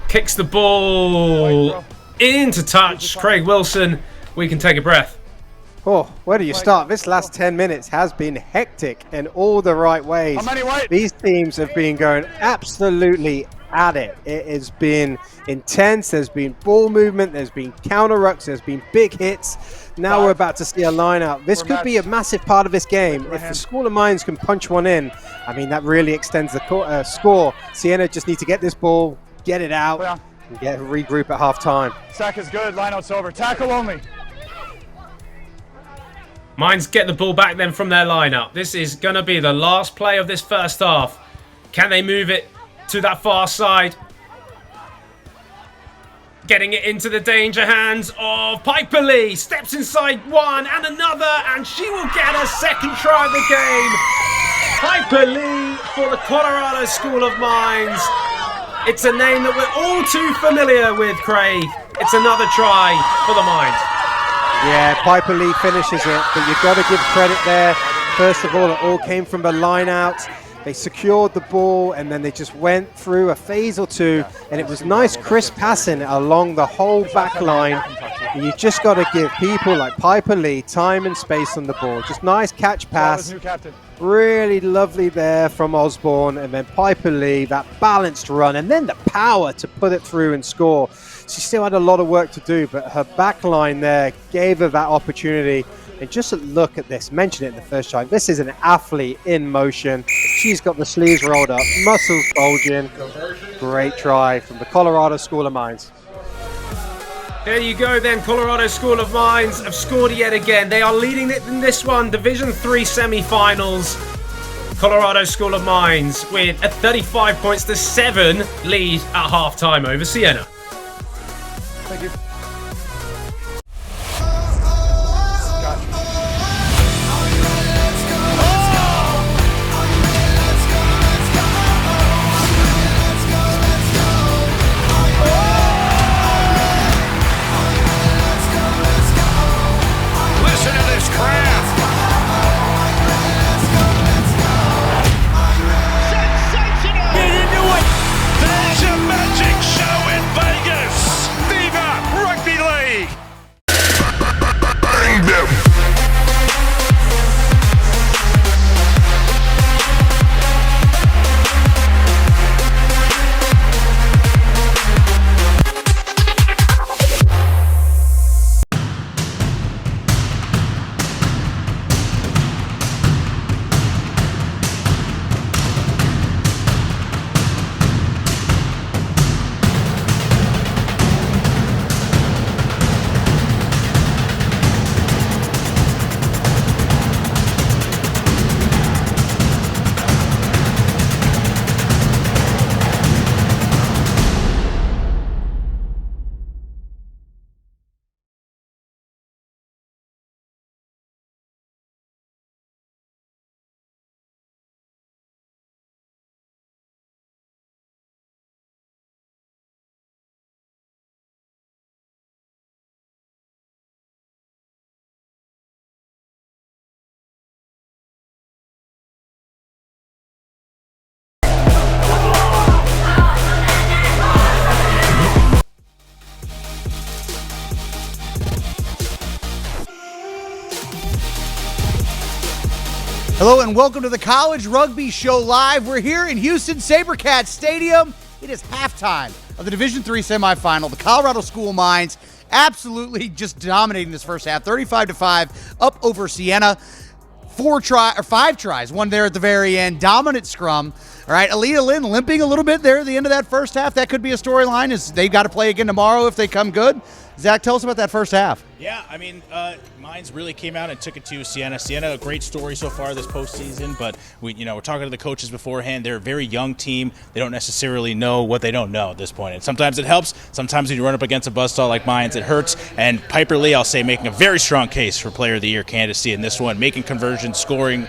kicks the ball into touch, Craig Wilson, we can take a breath. Oh, where do you start? This last 10 minutes has been hectic in all the right ways. These teams have been going absolutely at it. It has been intense. There's been ball movement. There's been counter rucks. There's been big hits. Now we're about to see a line out. This could be a massive part of this game. If the School of Mines can punch one in, I mean, that really extends the score. Siena just need to get this ball, get it out, and regroup at half time. Sack is good. Line out's over. Tackle only. Mines get the ball back then from their lineup. This is going to be the last play of this first half. Can they move it to that far side? Getting it into the danger hands of Piper Lee. Steps inside one and another, and she will get a second try of the game. Piper Lee for the Colorado School of Mines. It's a name that we're all too familiar with, Craig. It's another try for the Mines. Yeah, Piper Lee finishes it, but you've got to give credit there. First of all, it all came from the line out. They secured the ball, and then they just went through a phase or two, and it was nice crisp passing along the whole back line You just got to give people like Piper Lee time and space on the ball. Just nice catch pass. New captain. Really lovely there from Osborne. And then Piper Lee, that balanced run. And then the power to put it through and score. She still had a lot of work to do, but her back line there gave her that opportunity. And just look at this. Mentioned it in the first time. This is an athlete in motion. She's got the sleeves rolled up, muscles bulging. Great try from the Colorado School of Mines. There you go then, Colorado School of Mines have scored yet again. They are leading it in this one, Division 3 semi-finals. Colorado School of Mines with a 35 points to 7 lead at halftime over Siena. Thank you. Hello and welcome to the College Rugby Show Live. We're here in Houston SaberCats Stadium. It is halftime of the Division III semifinal. The Colorado School of Mines absolutely just dominating this first half, 35-5 up over Siena. 5 tries, one there at the very end. Dominant scrum. All right, Alita Lynn limping a little bit there at the end of that first half. That could be a storyline as they've got to play again tomorrow if they come good. Zach, tell us about that first half. Yeah, I mean, Mines really came out and took it to Siena. Siena, a great story so far this postseason, but we're talking to the coaches beforehand. They're a very young team. They don't necessarily know what they don't know at this point. And sometimes it helps. Sometimes when you run up against a buzzsaw like Mines, it hurts. And Piper Lee, I'll say, making a very strong case for Player of the Year candidacy in this one, making conversions, scoring,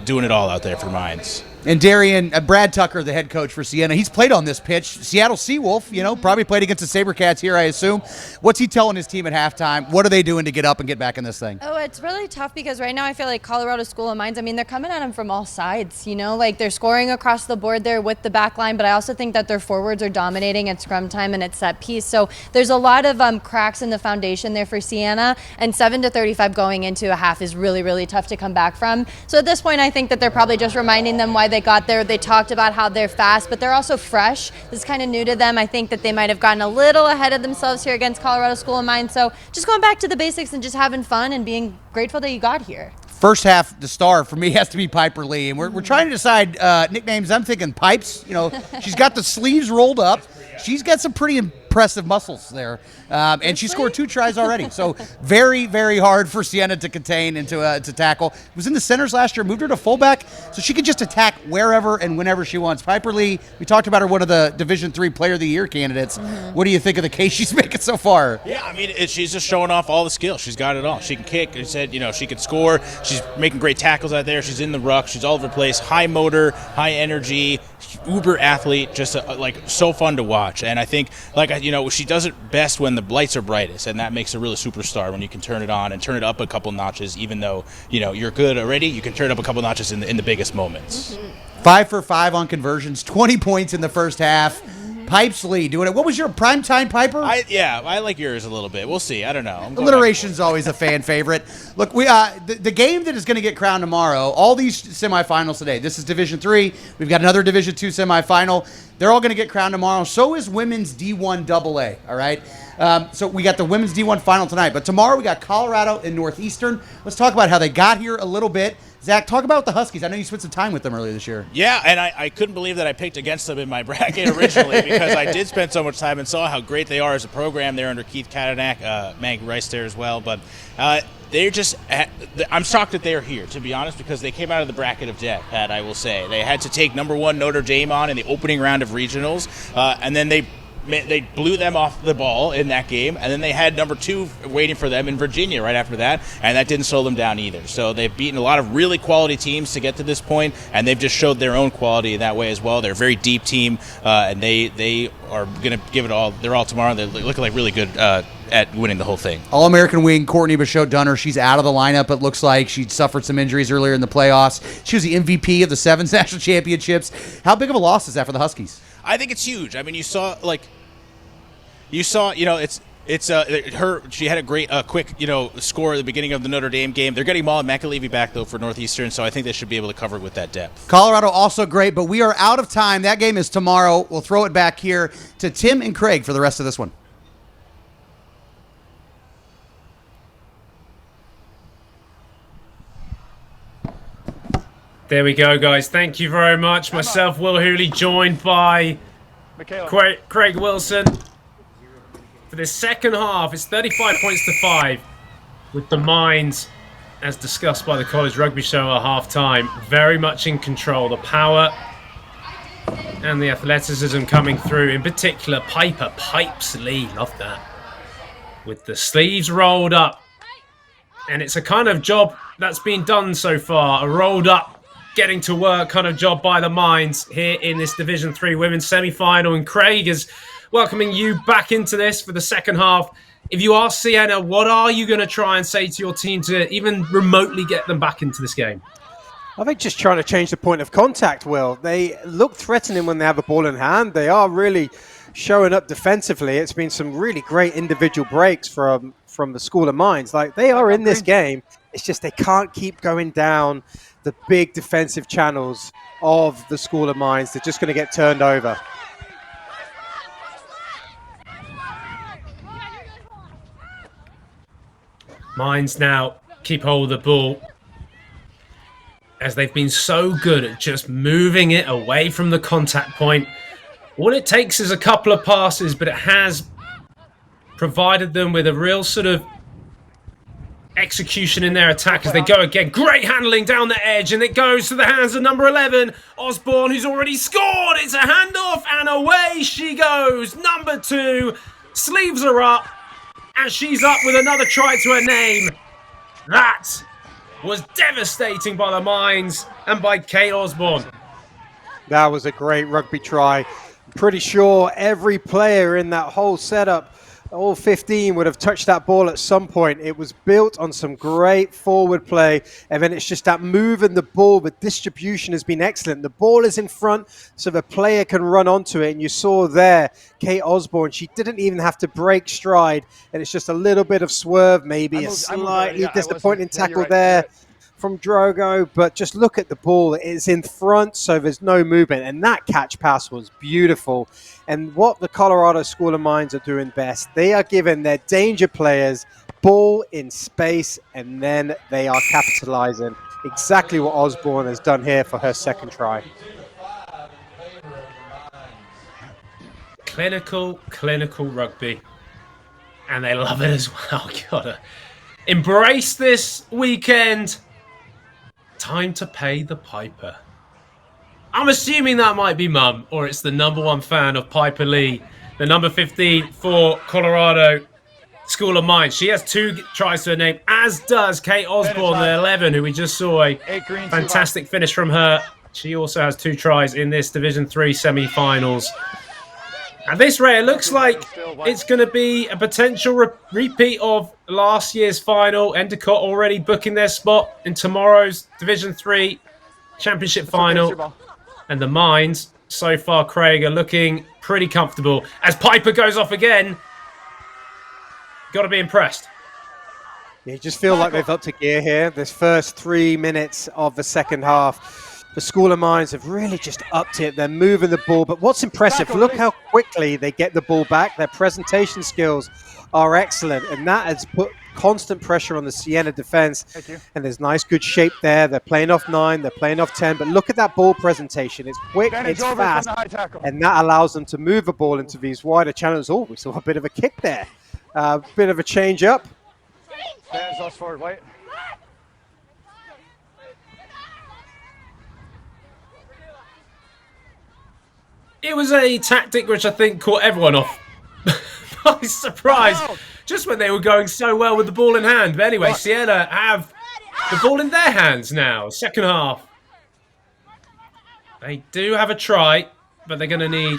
doing it all out there for Mines. And Darian, Brad Tucker, the head coach for Siena, he's played on this pitch. Seattle Seawolf, probably played against the SaberCats here, I assume. What's he telling his team at halftime? What are they doing to get up and get back in this thing? Oh, it's really tough because right now I feel like Colorado School of Mines, they're coming at them from all sides, like they're scoring across the board there with the back line, but I also think that their forwards are dominating at scrum time and at set piece. So there's a lot of cracks in the foundation there for Siena, and 7-35 going into a half is really, really tough to come back from. So at this point, I think that they're probably just reminding them why they got there. They talked about how they're fast, but they're also fresh. This is kind of new to them. I think that they might have gotten a little ahead of themselves here against Colorado School of Mines. So just going back to the basics and just having fun and being grateful that you got here. First half, the star for me has to be Piper Lee, and we're trying to decide nicknames. I'm thinking Pipes. She's got the sleeves rolled up. She's got some pretty impressive muscles there, and she scored 2 tries already. So very, very hard for Siena to contain and to tackle. Was in the centers last year, moved her to fullback, so she could just attack wherever and whenever she wants. Piper Lee, we talked about her, one of the Division III Player of the Year candidates. Mm-hmm. What do you think of the case she's making so far? Yeah, I mean, she's just showing off all the skills. She's got it all. She can kick. She said, she can score. She's making great tackles out there. She's in the ruck. She's all over the place. High motor, high energy, uber athlete. Just so fun to watch. And I think, she does it best when the lights are brightest, and that makes her really superstar when you can turn it on and turn it up a couple notches. Even though you're good already, you can turn it up a couple notches in the biggest moments. Mm-hmm. 5 for 5 on conversions, 20 points in the first half. Pipes Lee doing it. What was your primetime Piper? I like yours a little bit. We'll see. I don't know. Alliteration's always a fan favorite. Look, we the game that is going to get crowned tomorrow, all these semifinals today. This is Division 3. We've got another Division 2 semifinal. They're all going to get crowned tomorrow. So is women's D1 AA, all right? So we got the women's D1 final tonight. But tomorrow we got Colorado and Northeastern. Let's talk about how they got here a little bit. Zach, talk about the Huskies. I know you spent some time with them earlier this year. Yeah, and I couldn't believe that I picked against them in my bracket originally because I did spend so much time and saw how great they are as a program. They're under Keith Katanak, Meg Rice there as well. But they're just – I'm shocked that they're here, to be honest, because they came out of the bracket of death, Pat, I will say. They had to take #1 Notre Dame on in the opening round of regionals, and then they blew them off the ball in that game, and then they had #2 waiting for them in Virginia right after that, and that didn't slow them down either. So they've beaten a lot of really quality teams to get to this point, and they've just showed their own quality in that way as well. They're a very deep team, and they are going to give it all. They're all tomorrow. They're looking like really good at winning the whole thing. All-American wing Courtney Bichot-Dunner. She's out of the lineup, it looks like. She suffered some injuries earlier in the playoffs. She was the MVP of the 7 national championships. How big of a loss is that for the Huskies? I think it's huge. I mean, you saw, it's her. She had a great, quick, score at the beginning of the Notre Dame game. They're getting Molly McAlevey back though for Northeastern, so I think they should be able to cover with that depth. Colorado also great, but we are out of time. That game is tomorrow. We'll throw it back here to Tim and Craig for the rest of this one. There we go, guys. Thank you very much. Myself, Will Hooley, joined by Craig Wilson. For this second half, it's 35 points to 5, with the Mines, as discussed by the College Rugby Show at half-time, very much in control. The power and the athleticism coming through. In particular, Pipes Lee, love that, with the sleeves rolled up. And it's a kind of job that's been done so far, a rolled up, getting to work kind of job by the Mines here in this Division 3 women's semi-final. And Craig is welcoming you back into this for the second half. If you are Siena, what are you going to try and say to your team to even remotely get them back into this game? I think just trying to change the point of contact, Will. They look threatening when they have a ball in hand. They are really showing up defensively. It's been some really great individual breaks from the School of Mines. Like, they are in this game. It's just they can't keep going down the big defensive channels of the School of Mines. They're just going to get turned over. Mines now keep hold of the ball, as they've been so good at just moving it away from the contact point. All it takes is a couple of passes, but it has provided them with a real sort of execution in their attack as they go again. Great handling down the edge, and it goes to the hands of number 11, Osborne, who's already scored. It's a handoff, and away she goes. Number 2, sleeves are up, and she's up with another try to her name. That was devastating by the Mines and by Kate Osborne. That was a great rugby try. I'm pretty sure every player in that whole setup, all 15, would have touched that ball at some point. It was built on some great forward play, and then it's just that move in the ball. The distribution has been excellent. The ball is in front, so the player can run onto it, and you saw there, Kate Osborne, she didn't even have to break stride, and it's just a little bit of swerve, maybe a slightly disappointing tackle there from Drogo, but just look at the ball. It's in front, so there's no movement, and that catch pass was beautiful. And what the Colorado School of Mines are doing best, they are giving their danger players ball in space, and then they are capitalizing. Exactly what Osborne has done here for her second try. Clinical rugby, and they love it as well. Gotta embrace this weekend. Time to pay the piper. I'm assuming that might be Mum, or it's the number 1 fan of Piper Lee, the number 15 for Colorado School of Mines. She has 2 tries to her name, as does Kate Osborne, the 11, who we just saw a fantastic finish from her. She also has 2 tries in this Division 3 semi-finals. At this rate, it looks like it's going to be a potential repeat of last year's final. Endicott already booking their spot in tomorrow's Division 3 Championship final. And the Mines, so far, Craig, are looking pretty comfortable. As Piper goes off again, got to be impressed. You just feel like they've upped a gear here. This first 3 minutes of the second half, the School of Mines have really just upped it. They're moving the ball. But what's impressive, look how quickly they get the ball back. Their presentation skills are excellent. And that has put constant pressure on the Siena defense. And there's nice, good shape there. They're playing off 9. They're playing off 10. But look at that ball presentation. It's quick, it's fast. And that allows them to move the ball into these wider channels. Oh, we saw a bit of a kick there. A bit of a change up. Fans lost forward, White. It was a tactic which I think caught everyone off by surprise, just when they were going so well with the ball in hand. But anyway, Siena have the ball in their hands now, second half. They do have a try, but they're going to need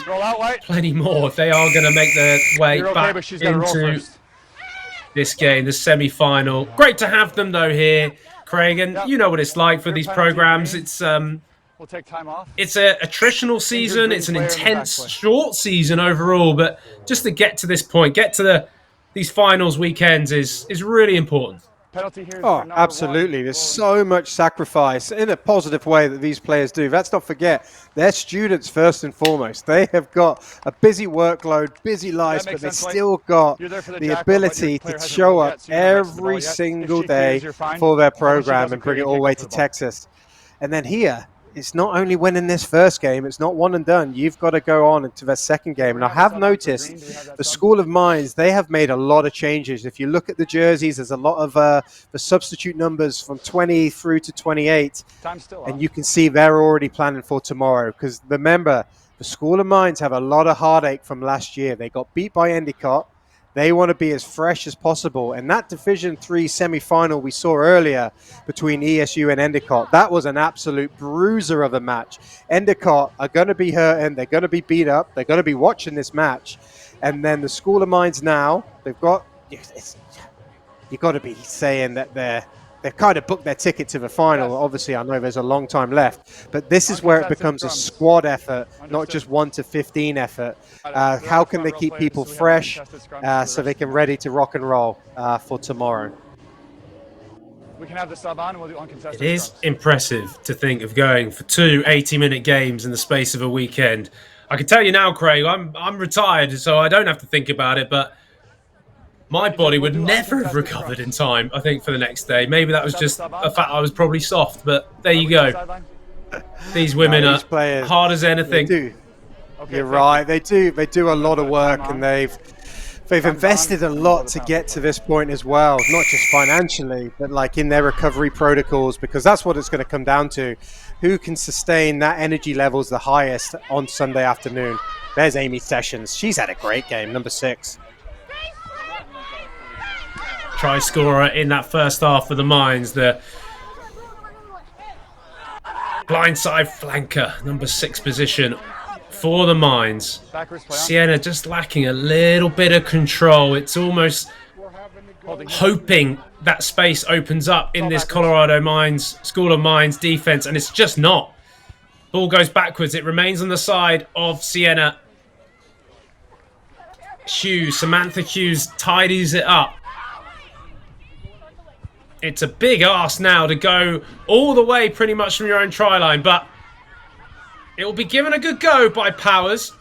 plenty more if they are going to make their way back into this game, the semi-final. Great to have them though here, Craig, and you know what it's like for these programs. It's we'll take time off. It's a attritional season. It's an intense, short season overall, but just to get to this point, get to these finals weekends is really important. Penalty here. Oh, absolutely. There's so much sacrifice in a positive way that these players do. Let's not forget, they're students first and foremost. They have got a busy workload, busy lives, but they've still got the ability to show up every single day for their program and bring it all the way to Texas. And then here, it's not only winning this first game, it's not one and done. You've got to go on into the second game. And I have noticed the School of Mines, they have made a lot of changes. If you look at the jerseys, there's a lot of the substitute numbers from 20 through to 28. And you can see they're already planning for tomorrow. Because remember, the School of Mines have a lot of heartache from last year. They got beat by Endicott. They want to be as fresh as possible. And that Division 3 semi-final we saw earlier between ESU and Endicott, that was an absolute bruiser of a match. Endicott are going to be hurting. They're going to be beat up. They're going to be watching this match. And then the School of Mines now, they've got... You've got to be saying that they've kind of booked their ticket to the final. Obviously, I know there's a long time left, but this is where it becomes a squad effort, not just 1 to 15 effort. How can they keep people fresh so they can ready to rock and roll for tomorrow? We can have the sub on and we'll do uncontested. It is impressive to think of going for 2 80-minute games in the space of a weekend. I can tell you now, Craig, I'm retired, so I don't have to think about it, but my body would never have recovered in time, I think, for the next day. Maybe that was just a fact I was probably soft, but there you go. These women are hard as anything. You're right. They do a lot of work, and they've invested a lot to get to this point as well. Not just financially, but like in their recovery protocols, because that's what it's going to come down to. Who can sustain that energy levels the highest on Sunday afternoon? There's Amy Sessions. She's had a great game, number 6. Try scorer in that first half for the Mines, the blindside flanker, number 6 position for the Mines. Siena just lacking a little bit of control. It's almost hoping that space opens up in this Colorado Mines, School of Mines defense, and it's just not. Ball goes backwards. It remains on the side of Siena. Samantha Hughes tidies it up. It's a big ask now to go all the way pretty much from your own try line, but it will be given a good go by Powers.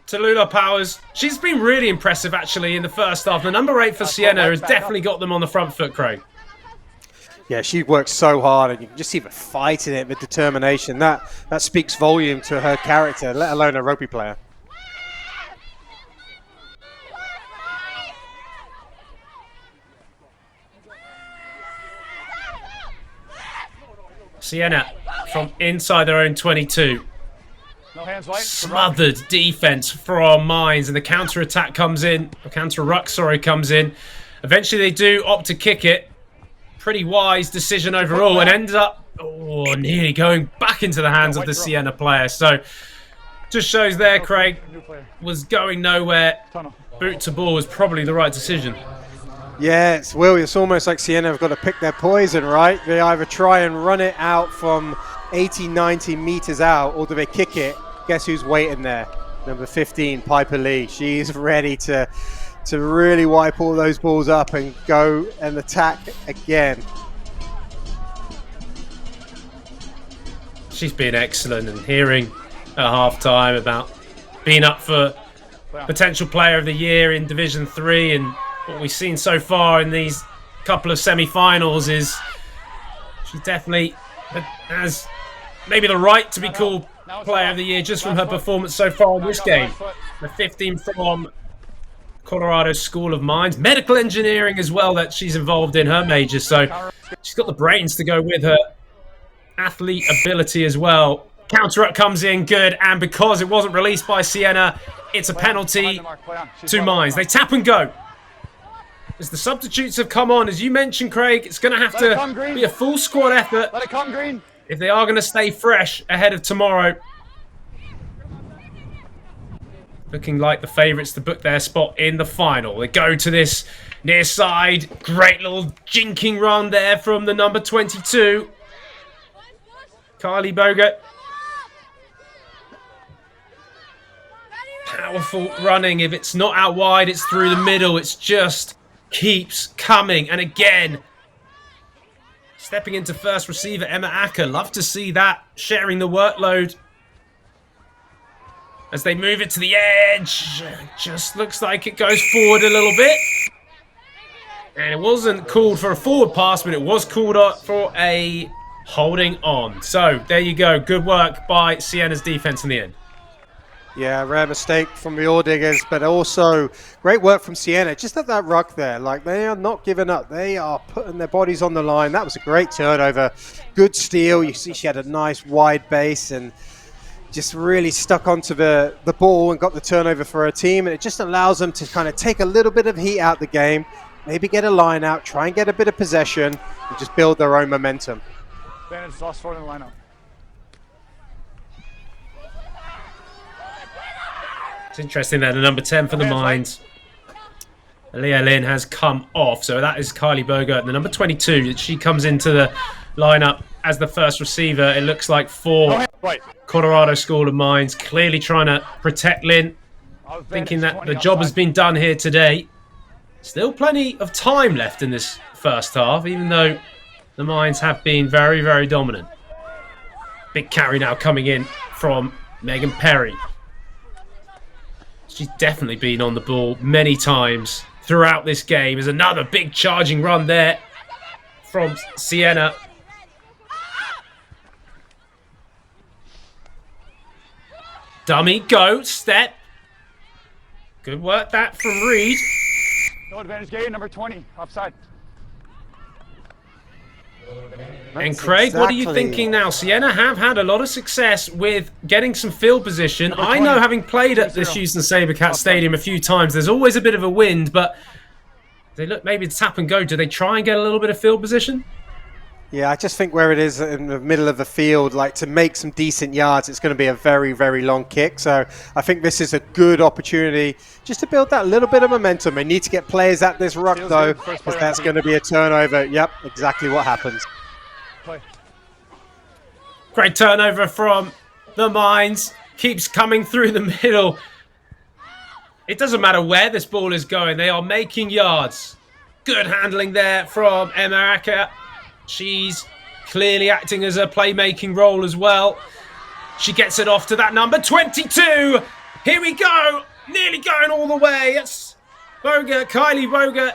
Tallulah Powers. She's been really impressive, actually, in the first half. The number 8 for Siena has definitely got them on the front foot, Craig. Yeah, she works so hard, and you can just see the fight in it, the determination. That speaks volume to her character, let alone a rugby player. Siena from inside their own 22. No hands, White. Smothered defense from Mines, and the counter-attack comes in. The counter-ruck, comes in. Eventually they do opt to kick it. Pretty wise decision overall, and ends up nearly going back into the hands of the Siena player. So just shows there, Craig, was going nowhere. Boot to ball was probably the right decision. Yeah, it's almost like Siena have got to pick their poison, right? They either try and run it out from 80, 90 meters out, or do they kick it? Guess who's waiting there? Number 15, Piper Lee. She's ready to really wipe all those balls up and go and attack again. She's been excellent, and hearing at halftime about being up for potential player of the year in Division 3, and what we've seen so far in these couple of semi-finals is she definitely has maybe the right to be called player of the year just from her performance so far in this game. The 15 from Colorado School of Mines, medical engineering as well that she's involved in her major, so she's got the brains to go with her athlete ability as well. Counter up comes in good, and because it wasn't released by Siena, it's a penalty to Mines. They tap and go. As the substitutes have come on, as you mentioned, Craig, it's going to have to be a full squad effort if they are going to stay fresh ahead of tomorrow. Looking like the favourites to book their spot in the final. They go to this near side. Great little jinking run there from the number 22. Kylie Bogut. Powerful running. If it's not out wide, it's through the middle. It's just keeps coming. And again, stepping into first receiver, Emma Acker. Love to see that, sharing the workload. As they move it to the edge, just looks like it goes forward a little bit. And it wasn't called for a forward pass, but it was called for a holding on. So there you go. Good work by Siena's defense in the end. Yeah, rare mistake from the All Diggers, but also great work from Siena. Just at that ruck there, like they are not giving up. They are putting their bodies on the line. That was a great turnover. Good steal. You see she had a nice wide base and just really stuck onto the ball and got the turnover for her team. And it just allows them to kind of take a little bit of heat out the game, maybe get a line out, try and get a bit of possession, and just build their own momentum. Advantage, lost forward in the lineup. It's interesting that the number 10 for the Mines, Leah Lynn, has come off. So that is Kylie Bogert. The number 22, she comes into the lineup as the first receiver. It looks like for Colorado School of Mines, clearly trying to protect Lynn, thinking that the job has been done here today. Still plenty of time left in this first half, even though the Mines have been very, very dominant. Big carry now coming in from Megan Perry. She's definitely been on the ball many times throughout this game. There's another big charging run there from Siena. Dummy, go, step. Good work that from Reed. No advantage gate, number 20, offside. And Craig, what are you thinking now? Siena have had a lot of success with getting some field position. I know, having played at the Houston SaberCats Stadium a few times, there's always a bit of a wind, but they look maybe to tap and go. Do they try and get a little bit of field position? Yeah, I just think where it is in the middle of the field, like to make some decent yards, it's going to be a very, very long kick. So I think this is a good opportunity just to build that little bit of momentum. They need to get players at this ruck, though, because that's going to be a turnover. Yep, exactly what happens. Great turnover from the Mines. Keeps coming through the middle. It doesn't matter where this ball is going. They are making yards. Good handling there from Emma Acker. She's clearly acting as a playmaking role as well. She gets it off to that number 22. Here we go. Nearly going all the way. It's Bogut, Kylie Bogut.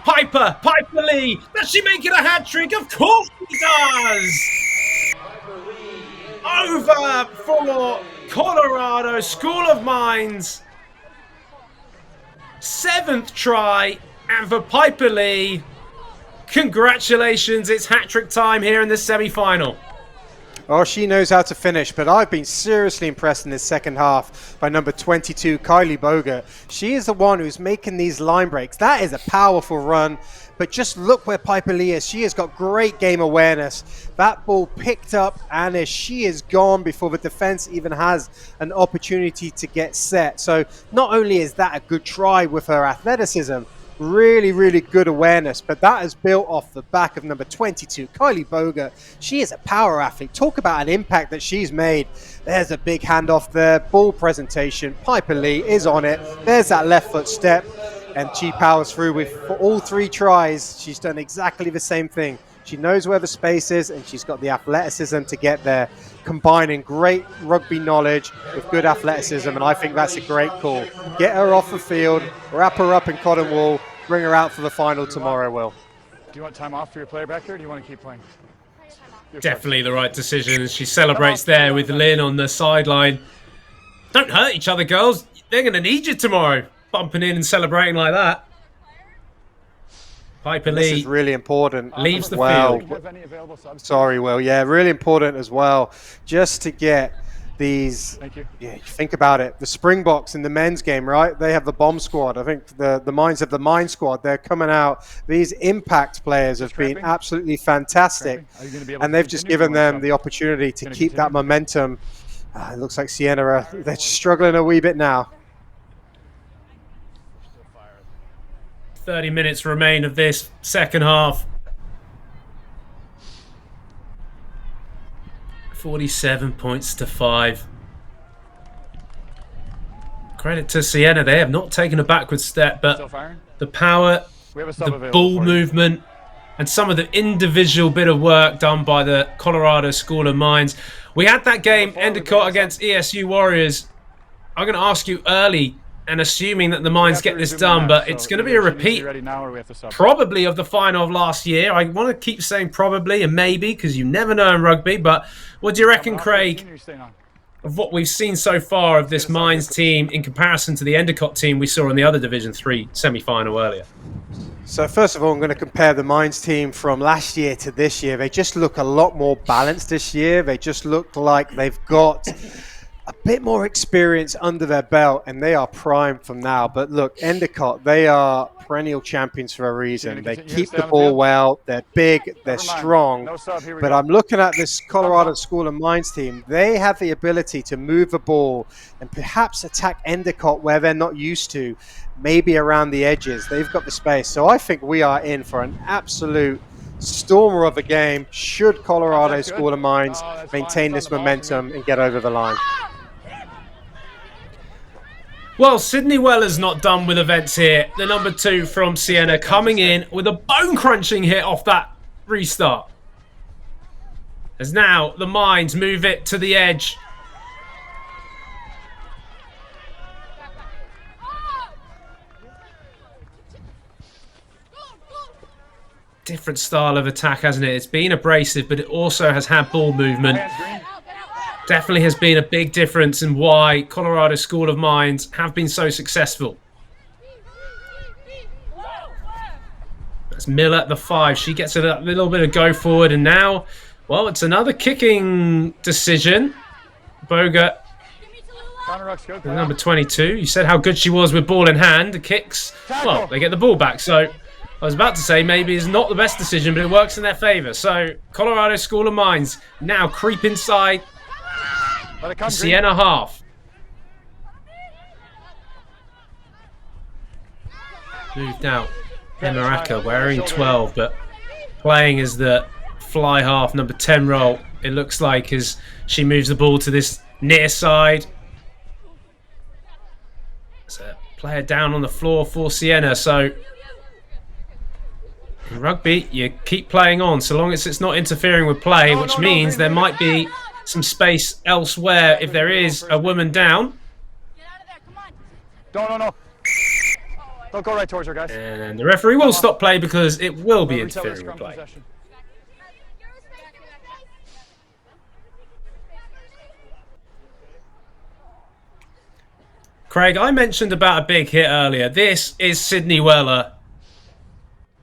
Piper Lee. Does she make it a hat trick? Of course she does. Over for Colorado School of Mines. 7th try, and for Piper Lee, congratulations, it's hat-trick time here in the semi-final. Oh, she knows how to finish, but I've been seriously impressed in this second half by number 22, Kylie Boger. She is the one who's making these line breaks. That is a powerful run, but just look where Piper Lee is. She has got great game awareness. That ball picked up, and as she is gone before the defense even has an opportunity to get set. So not only is that a good try with her athleticism, Really, really good awareness, but that is built off the back of number 22, Kylie Boga. She is a power athlete. Talk about an impact that she's made. There's a big handoff there, ball presentation. Piper Lee is on it. There's that left foot step, and she powers through with for all 3 tries. She's done exactly the same thing. She knows where the space is, and she's got the athleticism to get there, combining great rugby knowledge with good athleticism, and I think that's a great call. Get her off the field, wrap her up in cotton wool, bring her out for the final tomorrow, Will. Do you want time off for your player back here, or do you want to keep playing? Definitely the right decision. She celebrates there with Lynn on the sideline. Don't hurt each other, girls. They're going to need you tomorrow. Bumping in and celebrating like that. Piper Lee. This is really important. Leaves the field. field. Sorry, Will. Yeah, really important as well. Just to get these. Thank you. Yeah, you think about it. The Springboks in the men's game, right? They have the bomb squad. I think the Mines have the mine squad. They're coming out. These impact players have been absolutely fantastic, and they've just given them the opportunity to keep that momentum. It looks like Siena they're struggling a wee bit now. 30 minutes remain of this second half. 47 points to 5. Credit to Siena. They have not taken a backward step, but the power, the ball movement, and some of the individual bit of work done by the Colorado School of Mines. We had that game, Endicott against ESU Warriors. I'm going to ask you early, and assuming that the Mines get this done, but it's going to be a repeat probably of the final of last year. I want to keep saying probably and maybe because you never know in rugby, but what do you reckon, Craig, of what we've seen so far of this Mines team in comparison to the Endicott team we saw in the other Division 3 semi-final earlier? So first of all, I'm going to compare the Mines team from last year to this year. They just look a lot more balanced this year. They just look like they've got a bit more experience under their belt, and they are primed from now. But look, Endicott, they are perennial champions for a reason. They keep the ball well, they're big, they're strong. But I'm looking at this Colorado School of Mines team. They have the ability to move the ball and perhaps attack Endicott where they're not used to, maybe around the edges. They've got the space. So I think we are in for an absolute stormer of a game should Colorado School of Mines maintain this momentum and get over the line. Well, Sydney Weller's not done with events here. The number 2 from Siena coming in with a bone-crunching hit off that restart. As now the Mines move it to the edge. Different style of attack, hasn't it? It's been abrasive, but it also has had ball movement. Definitely has been a big difference in why Colorado School of Mines have been so successful. That's Miller at the 5. She gets a little bit of go forward, and now, well, it's another kicking decision. Boga, the number 22. You said how good she was with ball in hand. The kicks, well, they get the ball back. So I was about to say maybe it's not the best decision, but it works in their favor. So Colorado School of Mines now creep inside Siena half. Moved out. Emaraka wearing 12, but playing as the fly half, number 10 role, it looks like, as she moves the ball to this near side. It's a player down on the floor for Siena, so in rugby, you keep playing on so long as it's not interfering with play, which means there might be some space elsewhere if there is a woman down. Get out of there, come on. No. Don't go right towards her, guys. And the referee will stop play because it will be interfering with play. Craig, I mentioned about a big hit earlier. This is Sydney Weller.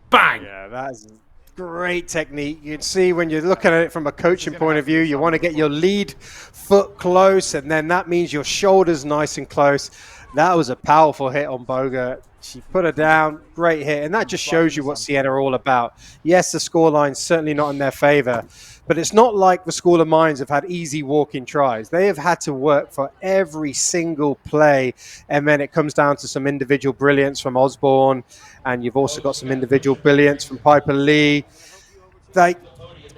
Bang! Yeah, that's great technique. You can see when you're looking at it from a coaching point of view, you want to get your lead foot close, and then that means your shoulder's nice and close. That was a powerful hit on Boga. She put her down, great hit, and that just shows you what Siena are all about. Yes, the scoreline's certainly not in their favor, But it's not like the School of Mines have had easy walk-in tries. They have had to work for every single play, and then it comes down to some individual brilliance from Osborne, and you've also got some individual brilliance from Piper Lee. Like,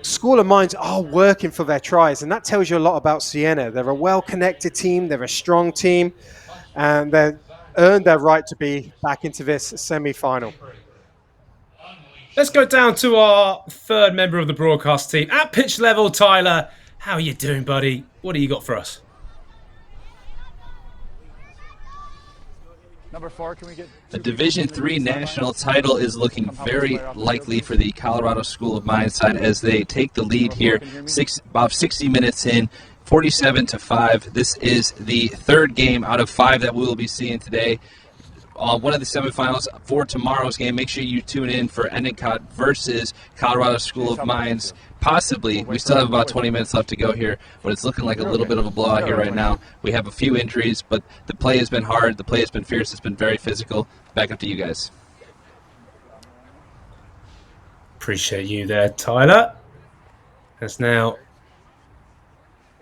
School of Mines are working for their tries, and that tells you a lot about Siena. They're a well-connected team, they're a strong team, and they've earned their right to be back into this semi-final. Let's go down to our third member of the broadcast team. At pitch level, Tyler, how are you doing, buddy? What do you got for us? Number 4, can we get A Division III national title is looking very likely for the Colorado School of Mines side as they take the lead here. About 60 minutes in, 47-5. This is the third game out of 5 that we will be seeing today. One of the semifinals for tomorrow's game. Make sure you tune in for Endicott versus Colorado School of Mines. Possibly, we still have about 20 minutes left to go here, but it's looking like a little bit of a blowout here right now. We have a few injuries, but the play has been hard, the play has been fierce, it's been very physical. Back up to you guys. Appreciate you there, Tyler. As now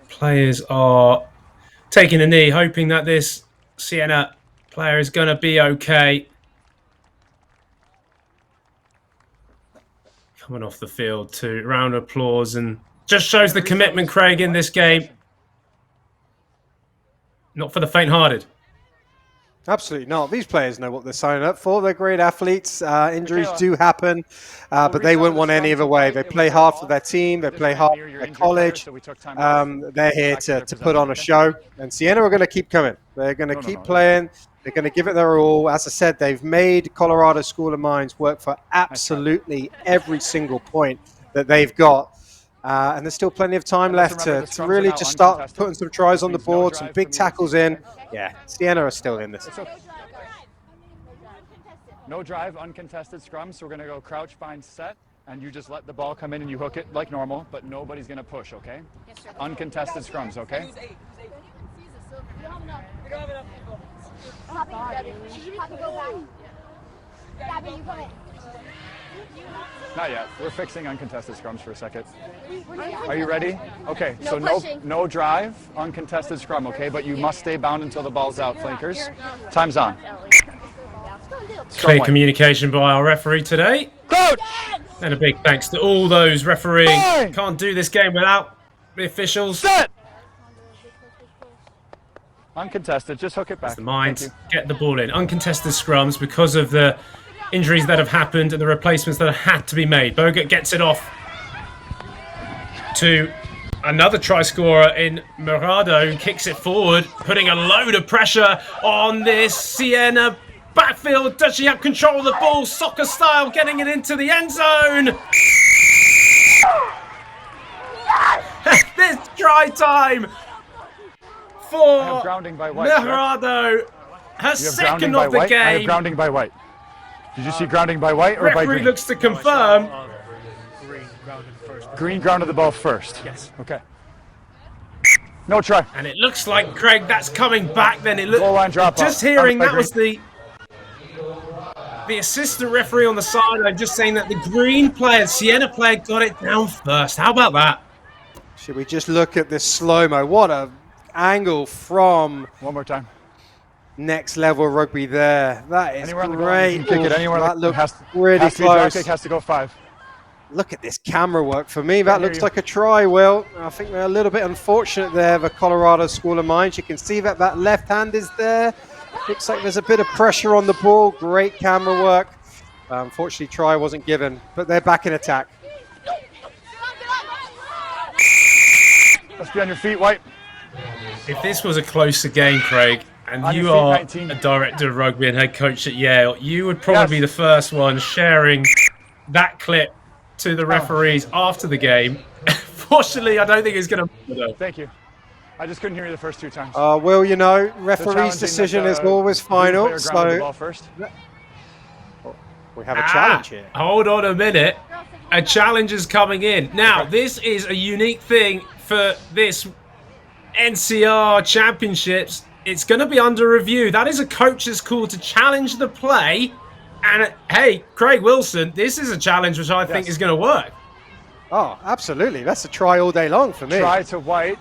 players are taking a knee, hoping that this Siena player is going to be okay. Coming off the field too. Round of applause, and just shows the commitment, Craig, in this game. Not for the faint-hearted. Absolutely not. These players know what they're signing up for. They're great athletes. Injuries do happen, but they wouldn't want any other way. They play hard for their team. They play hard for their college. They're here to put on a show. And Siena are going to keep coming. They're going to keep playing. They're going to give it their all. As I said, they've made Colorado School of Mines work for absolutely every single point that they've got. And there's still plenty of time left to really just start putting some tries on the board, some big tackles in. Yeah, Siena are still in this. No drive, uncontested scrum, so we're going to go crouch, bind, set, and you just let the ball come in and you hook it like normal, but nobody's going to push, okay? Uncontested scrums, okay? Not yet. We're fixing uncontested scrums for a second. Are you ready? Okay, so no drive, uncontested scrum, okay? But you must stay bound until the ball's out, flankers. Time's on. Clear communication by our referee today. Coach! And a big thanks to all those refereeing. Can't do this game without the officials. Set! Uncontested, just hook it back. The Mines get the ball in. Uncontested scrums because of the injuries that have happened and the replacements that have had to be made. Bogut gets it off to another try scorer in Murado, who kicks it forward, putting a load of pressure on this Siena backfield. Does she have control of the ball, soccer style, getting it into the end zone? This try time for Murado, her second of the game. I have grounding by white. Did you see grounding by white or by green? Referee looks to confirm. Green grounded the ball first. Yes. Okay. No try. And it looks like, Craig, that's coming back then. It Goal line drop just hearing that was the assistant referee on the sideline just saying that the green player, Siena player, got it down first. How about that? Should we just look at this slow-mo? What a angle from... One more time. Next level rugby there. That is great. You can kick it anywhere. That looks really close. Kick has to go 5. Look at this camera work. For me, that looks like a try, Will. I think they're a little bit unfortunate there, the Colorado School of Mines. You can see that that left hand is there. Looks like there's a bit of pressure on the ball. Great camera work. Unfortunately, try wasn't given, but they're back in attack. Let's be on your feet, White. If this was a closer game, Craig, and you are a director of rugby and head coach at Yale, you would probably be the first one sharing that clip to the referees after the game. Fortunately, I don't think it's going to... Thank you. I just couldn't hear you the first 2 times. Will, you know, referee's decision is always final, so... We have a challenge here. Hold on a minute. A challenge is coming in. Now, this is a unique thing for this NCR Championships. It's going to be under review. That is a coach's call to challenge the play. And hey, Craig Wilson, this is a challenge which I think is going to work. Oh, absolutely. That's a try all day long for me. Try to white.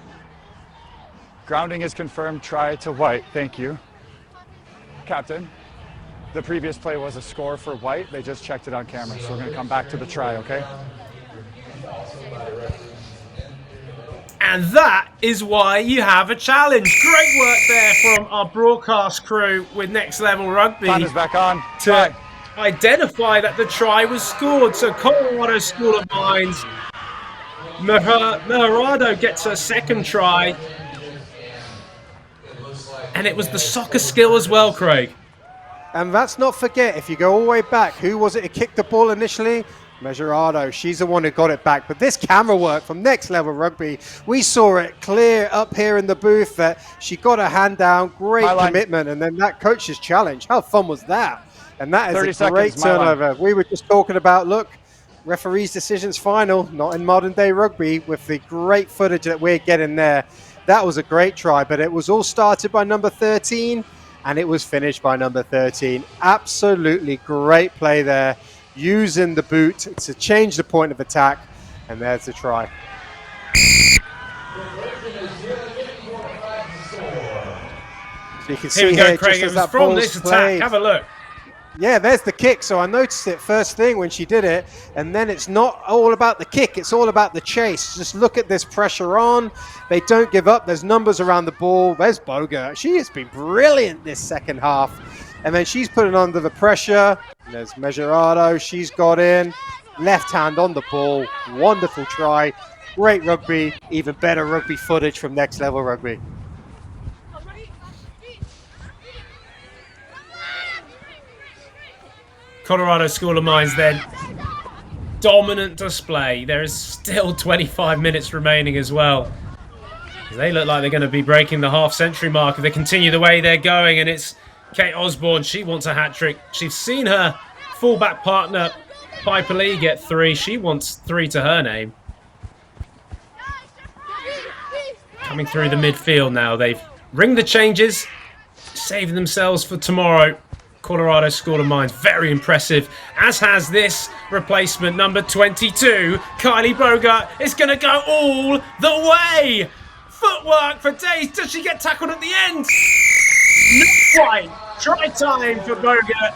Grounding is confirmed. Try to white. Thank you. Captain, the previous play was a score for white. They just checked it on camera, so we're going to come back to the try, okay? And that is why you have a challenge. Great work there from our broadcast crew with Next Level Rugby Time is back on. to identify that the try was scored. So Colorado School of Mines, Meharado gets her second try. And it was the soccer skill as well, Craig. And let's not forget, if you go all the way back, who was it who kicked the ball initially? Meharado. She's the one who got it back. But this camera work from Next Level Rugby, we saw it clear up here in the booth that she got her hand down, great commitment, and then that coach's challenge. How fun was that? And that is a great turnover. We were just talking about, look, referee's decision's final, not in modern day rugby, with the great footage that we're getting there. That was a great try, but it was all started by number 13 and it was finished by number 13. Absolutely great play there, using the boot to change the point of attack, and there's the try. So you can see Here we go, here, Craig. It was from this attack. Have a look. Yeah, there's the kick. So I noticed it first thing when she did it, and then it's not all about the kick. It's all about the chase. Just look at this pressure on. They don't give up. There's numbers around the ball. There's Boga. She has been brilliant this second half. And then she's putting under the pressure. There's Meharado. She's got in. Left hand on the ball. Wonderful try. Great rugby. Even better rugby footage from Next Level Rugby. Colorado School of Mines then. Dominant display. There is still 25 minutes remaining as well. They look like they're going to be breaking the half-century mark if they continue the way they're going. And it's Kate Osborne. She wants a hat-trick. She's seen her fullback partner, Piper Lee, get 3. She wants 3 to her name. Coming through the midfield now. They've ringed the changes, saving themselves for tomorrow. Colorado School of Mines, very impressive, as has this replacement, number 22, Kylie Bogart, is going to go all the way. Footwork for days. Does she get tackled at the end? Not quite. Try time for Bogart.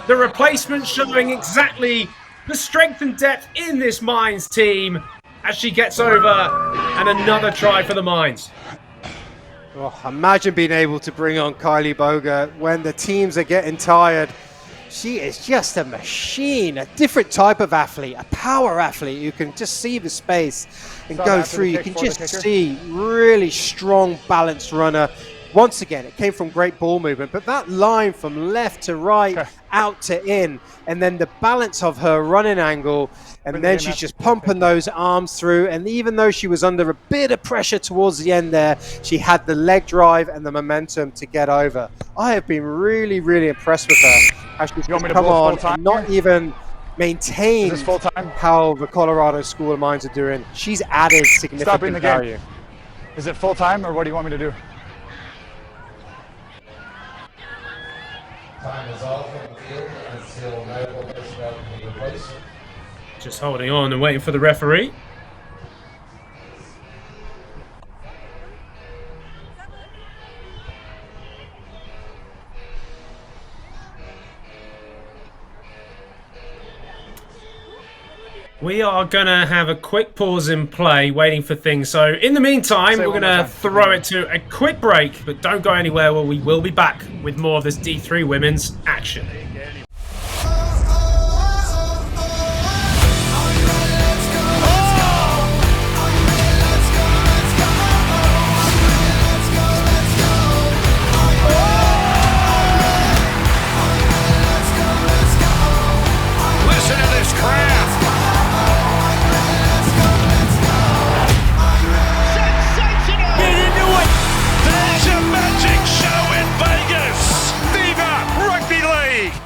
The replacement showing exactly the strength and depth in this Mines team as she gets over, and another try for the Mines. Oh, imagine being able to bring on Kylie Bogart when the teams are getting tired. She is just a machine, a different type of athlete, a power athlete. You can just see the space and go through. You can just see really strong, balanced runner. Once again, it came from great ball movement, but that line from left to right, out to in, and then the balance of her running angle, and then she's just pumping those arms through. And even though she was under a bit of pressure towards the end there, she had the leg drive and the momentum to get over. I have been really, really impressed with her. How she's come on and not even maintain how the Colorado School of Mines are doing. She's added significant value. Is it full time, or what do you want me to do? Time is off on the field until medical personnel can be replaced. Just holding on and waiting for the referee. We are going to have a quick pause in play, waiting for things. So in the meantime, we're going to throw it to a quick break, but don't go anywhere, where we will be back with more of this D3 women's action. Listen to this crowd. There's a magic show in Vegas! Viva Rugby League!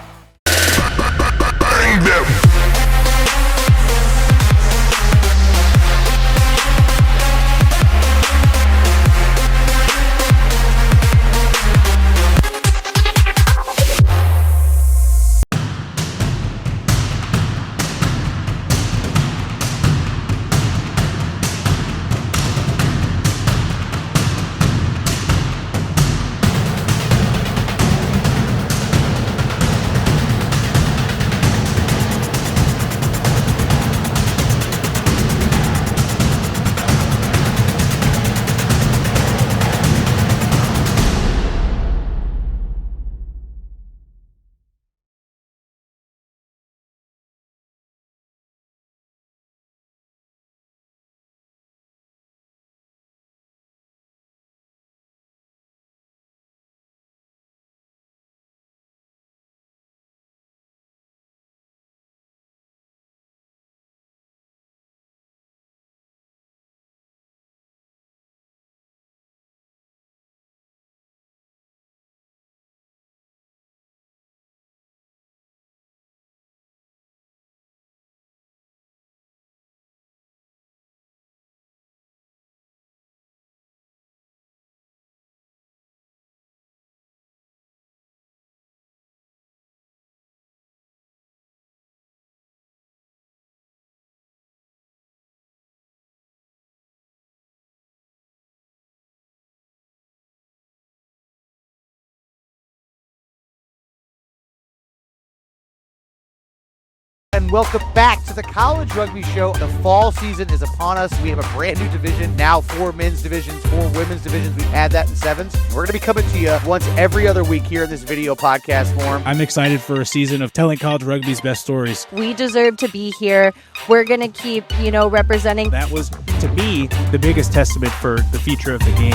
and welcome back to the College Rugby Show. The fall season is upon us. We have a brand new division, now 4 men's divisions, 4 women's divisions. We've had that in sevens. We're going to be coming to you once every other week here in this video podcast form. I'm excited for a season of telling college rugby's best stories. We deserve to be here. We're going to keep, representing. That was, to me, the biggest testament for the future of the game.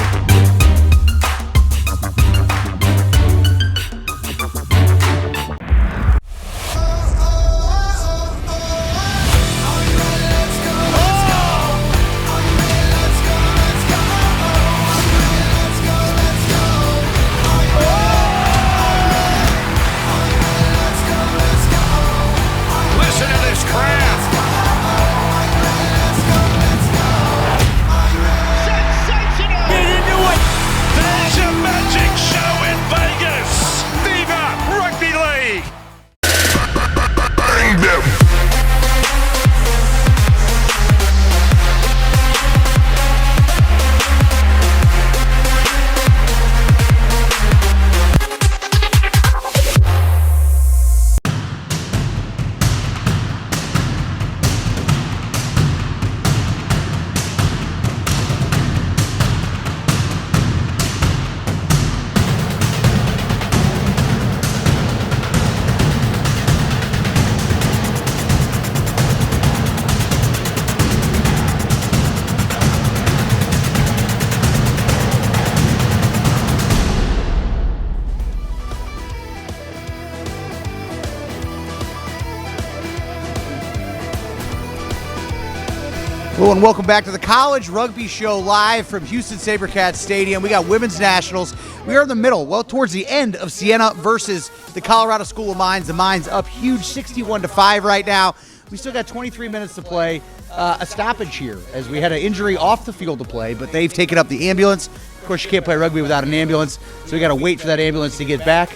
Hello and welcome back to the College Rugby Show live from Houston SaberCats Stadium. We got women's nationals. We are in the middle, towards the end of Siena versus the Colorado School of Mines. The Mines up huge 61-5 right now. We still got 23 minutes to play. A stoppage here as we had an injury off the field to play, but they've taken up the ambulance. Of course, you can't play rugby without an ambulance, so we got to wait for that ambulance to get back.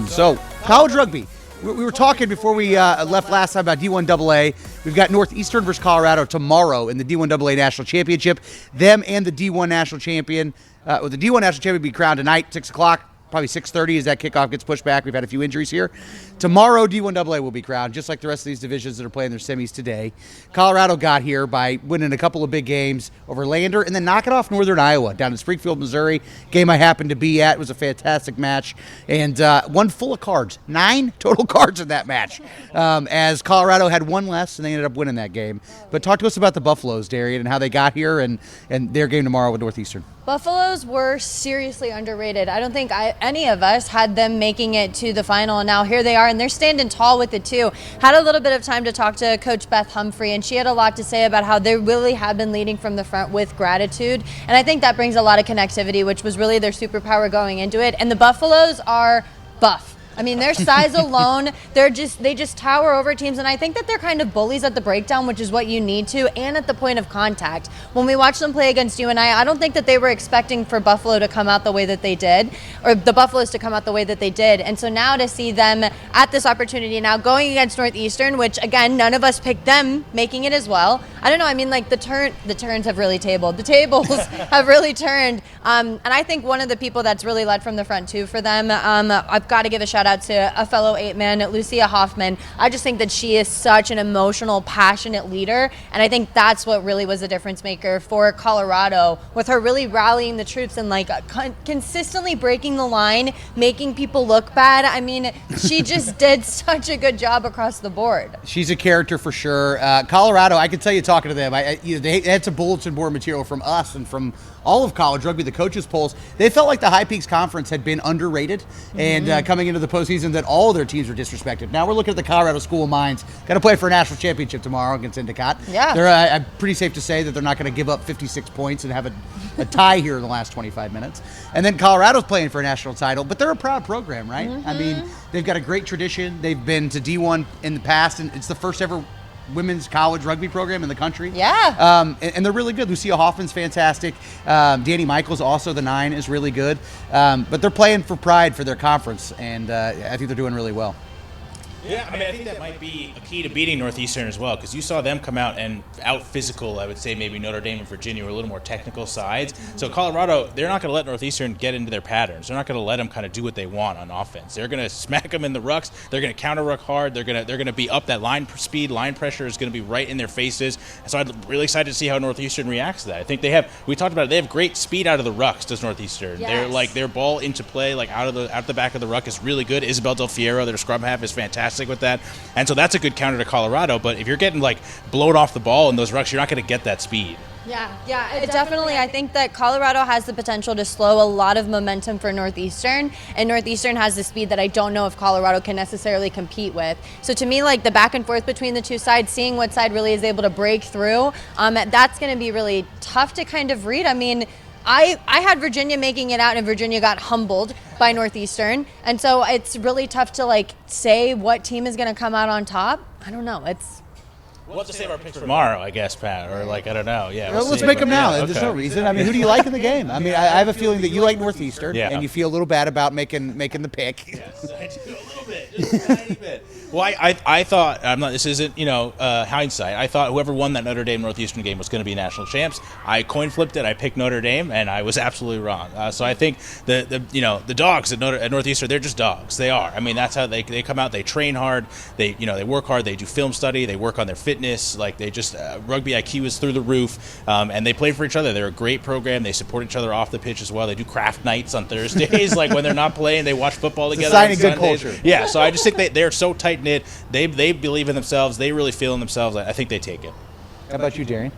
So, college rugby. We were talking before we left last time about D1AA. We've got Northeastern versus Colorado tomorrow in the D1AA National Championship. Them and the D1 National Champion. The D1 National Champion will be crowned tonight, 6 o'clock. Probably 6:30 as that kickoff gets pushed back. We've had a few injuries here. Tomorrow, D1AA will be crowned, just like the rest of these divisions that are playing their semis today. Colorado got here by winning a couple of big games over Lander and then knocking off Northern Iowa down in Springfield, Missouri. Game I happened to be at. It was a fantastic match. And one full of cards. 9 total cards in that match. As Colorado had one less, and they ended up winning that game. But talk to us about the Buffaloes, Darian, and how they got here and their game tomorrow with Northeastern. Buffaloes were seriously underrated. I don't think any of us had them making it to the final, and now here they are, and they're standing tall with it too. Had a little bit of time to talk to Coach Beth Humphrey, and she had a lot to say about how they really have been leading from the front with gratitude, and I think that brings a lot of connectivity, which was really their superpower going into it. And the Buffaloes are buff. I mean, their size alone, they just tower over teams, and I think that they're kind of bullies at the breakdown, which is what you need to, and at the point of contact. When we watched them play against you and I don't think that they were expecting for Buffalo to come out the way that they did, or the Buffaloes to come out the way that they did. And so now to see them at this opportunity now going against Northeastern, which again, none of us picked them making it as well. I don't know, I mean, like the turns have really tabled. The tables have really turned. And I think one of the people that's really led from the front too for them, I've got to give a shout out to a fellow 8-man, Lucia Hoffman. I just think that she is such an emotional, passionate leader, and I think that's what really was a difference maker for Colorado, with her really rallying the troops and like consistently breaking the line, making people look bad. I mean, she just did such a good job across the board. She's a character for sure. Colorado, I can tell you talking to them, they had some bulletin board material from us and from all of college rugby, the coaches' polls. They felt like the High Peaks Conference had been underrated, and coming into the postseason that all of their teams were disrespected. Now we're looking at the Colorado School of Mines. Got to play for a national championship tomorrow against Endicott. Yeah. They're I'm pretty safe to say that they're not going to give up 56 points and have a tie here in the last 25 minutes. And then Colorado's playing for a national title, but they're a proud program, right? I mean, they've got a great tradition. They've been to D1 in the past, and it's the first ever women's college rugby program in the country. Yeah. And they're really good. Lucia Hoffman's fantastic. Danny Michaels, also the 9, is really good. But they're playing for pride for their conference, and I think they're doing really well. Yeah, I mean, I think that might be a key to beating Northeastern as well, because you saw them come out and out-physical, I would say maybe Notre Dame and Virginia were a little more technical sides. So Colorado, they're not going to let Northeastern get into their patterns. They're not going to let them kind of do what they want on offense. They're going to smack them in the rucks. They're going to counter-ruck hard. They're going to be up that line speed. Line pressure is going to be right in their faces. So I'm really excited to see how Northeastern reacts to that. I think we talked about it, they have great speed out of the rucks, does Northeastern. Yes. They're like, their ball into play, like out the back of the ruck is really good. Isabel Del Fiero, their scrum half, is fantastic with that, and so that's a good counter to Colorado. But if you're getting like blown off the ball in those rucks, you're not going to get that speed. Yeah, it definitely. I think that Colorado has the potential to slow a lot of momentum for Northeastern, and Northeastern has the speed that I don't know if Colorado can necessarily compete with. So to me, like the back and forth between the two sides, seeing what side really is able to break through, that's going to be really tough to kind of read. I mean, I had Virginia making it out, and Virginia got humbled by Northeastern, and so it's really tough to like say what team is going to come out on top. I don't know. We'll have to save our picks for tomorrow, I guess, Pat, or like, I don't know. Yeah, well, let's make them now. There's no reason. I mean, who do you like in the game? I mean, I have a feeling that you like Northeastern, and you feel a little bad about making the pick. Yes, I do a little bit, just a tiny bit. Well, I thought, this isn't, hindsight. I thought whoever won that Notre Dame Northeastern game was going to be national champs. I coin flipped it. I picked Notre Dame, and I was absolutely wrong. So I think the dogs at Northeastern, they're just dogs. They are. I mean, that's how they come out. They train hard. They work hard. They do film study. They work on their fitness. Like they just rugby IQ is through the roof, and they play for each other. They're a great program. They support each other off the pitch as well. They do craft nights on Thursdays, like when they're not playing. They watch football together. It's a sign of good culture. Yeah. So I just think they're so tight knit. They believe in themselves. They really feel in themselves. I think they take it. How about you, Darian?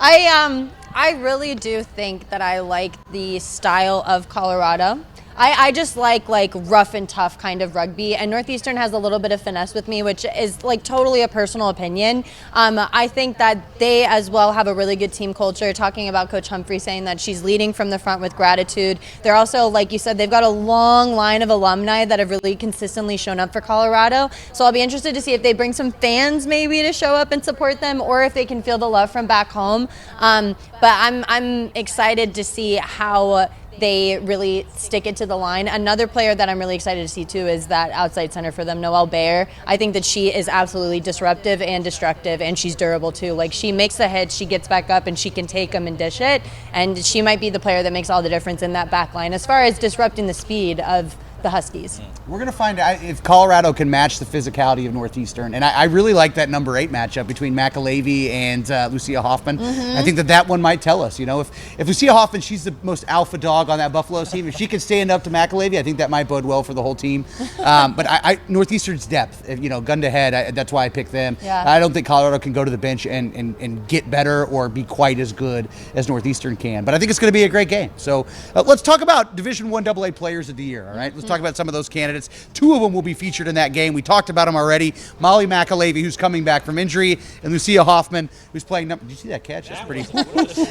I really do think that I like the style of Colorado. I just like rough and tough kind of rugby, and Northeastern has a little bit of finesse with me, which is like totally a personal opinion. I think that they as well have a really good team culture, talking about Coach Humphrey saying that she's leading from the front with gratitude. They're also, like you said, they've got a long line of alumni that have really consistently shown up for Colorado. So I'll be interested to see if they bring some fans maybe to show up and support them, or if they can feel the love from back home. But I'm excited to see how they really stick it to the line. Another player that I'm really excited to see too is that outside center for them, Noelle Bayer. I think that she is absolutely disruptive and destructive, and she's durable too. Like, she makes the hits, she gets back up, and she can take them and dish it. And she might be the player that makes all the difference in that back line as far as disrupting the speed of the Huskies. We're going to find out if Colorado can match the physicality of Northeastern. And I really like that number 8 matchup between McAlevey and Lucia Hoffman. I think that one might tell us, if Lucia Hoffman, she's the most alpha dog on that Buffalo team. If she can stand up to McAlevey, I think that might bode well for the whole team. But Northeastern's depth, gun to head, that's why I picked them. Yeah. I don't think Colorado can go to the bench and get better or be quite as good as Northeastern can. But I think it's going to be a great game. So let's talk about Division I AA Players of the Year, all right? Let's talk about some of those candidates. 2 of them will be featured in that game. We talked about them already. Molly McAlevey, who's coming back from injury, and Lucia Hoffman, who's playing Did you see that catch? That's pretty Athlete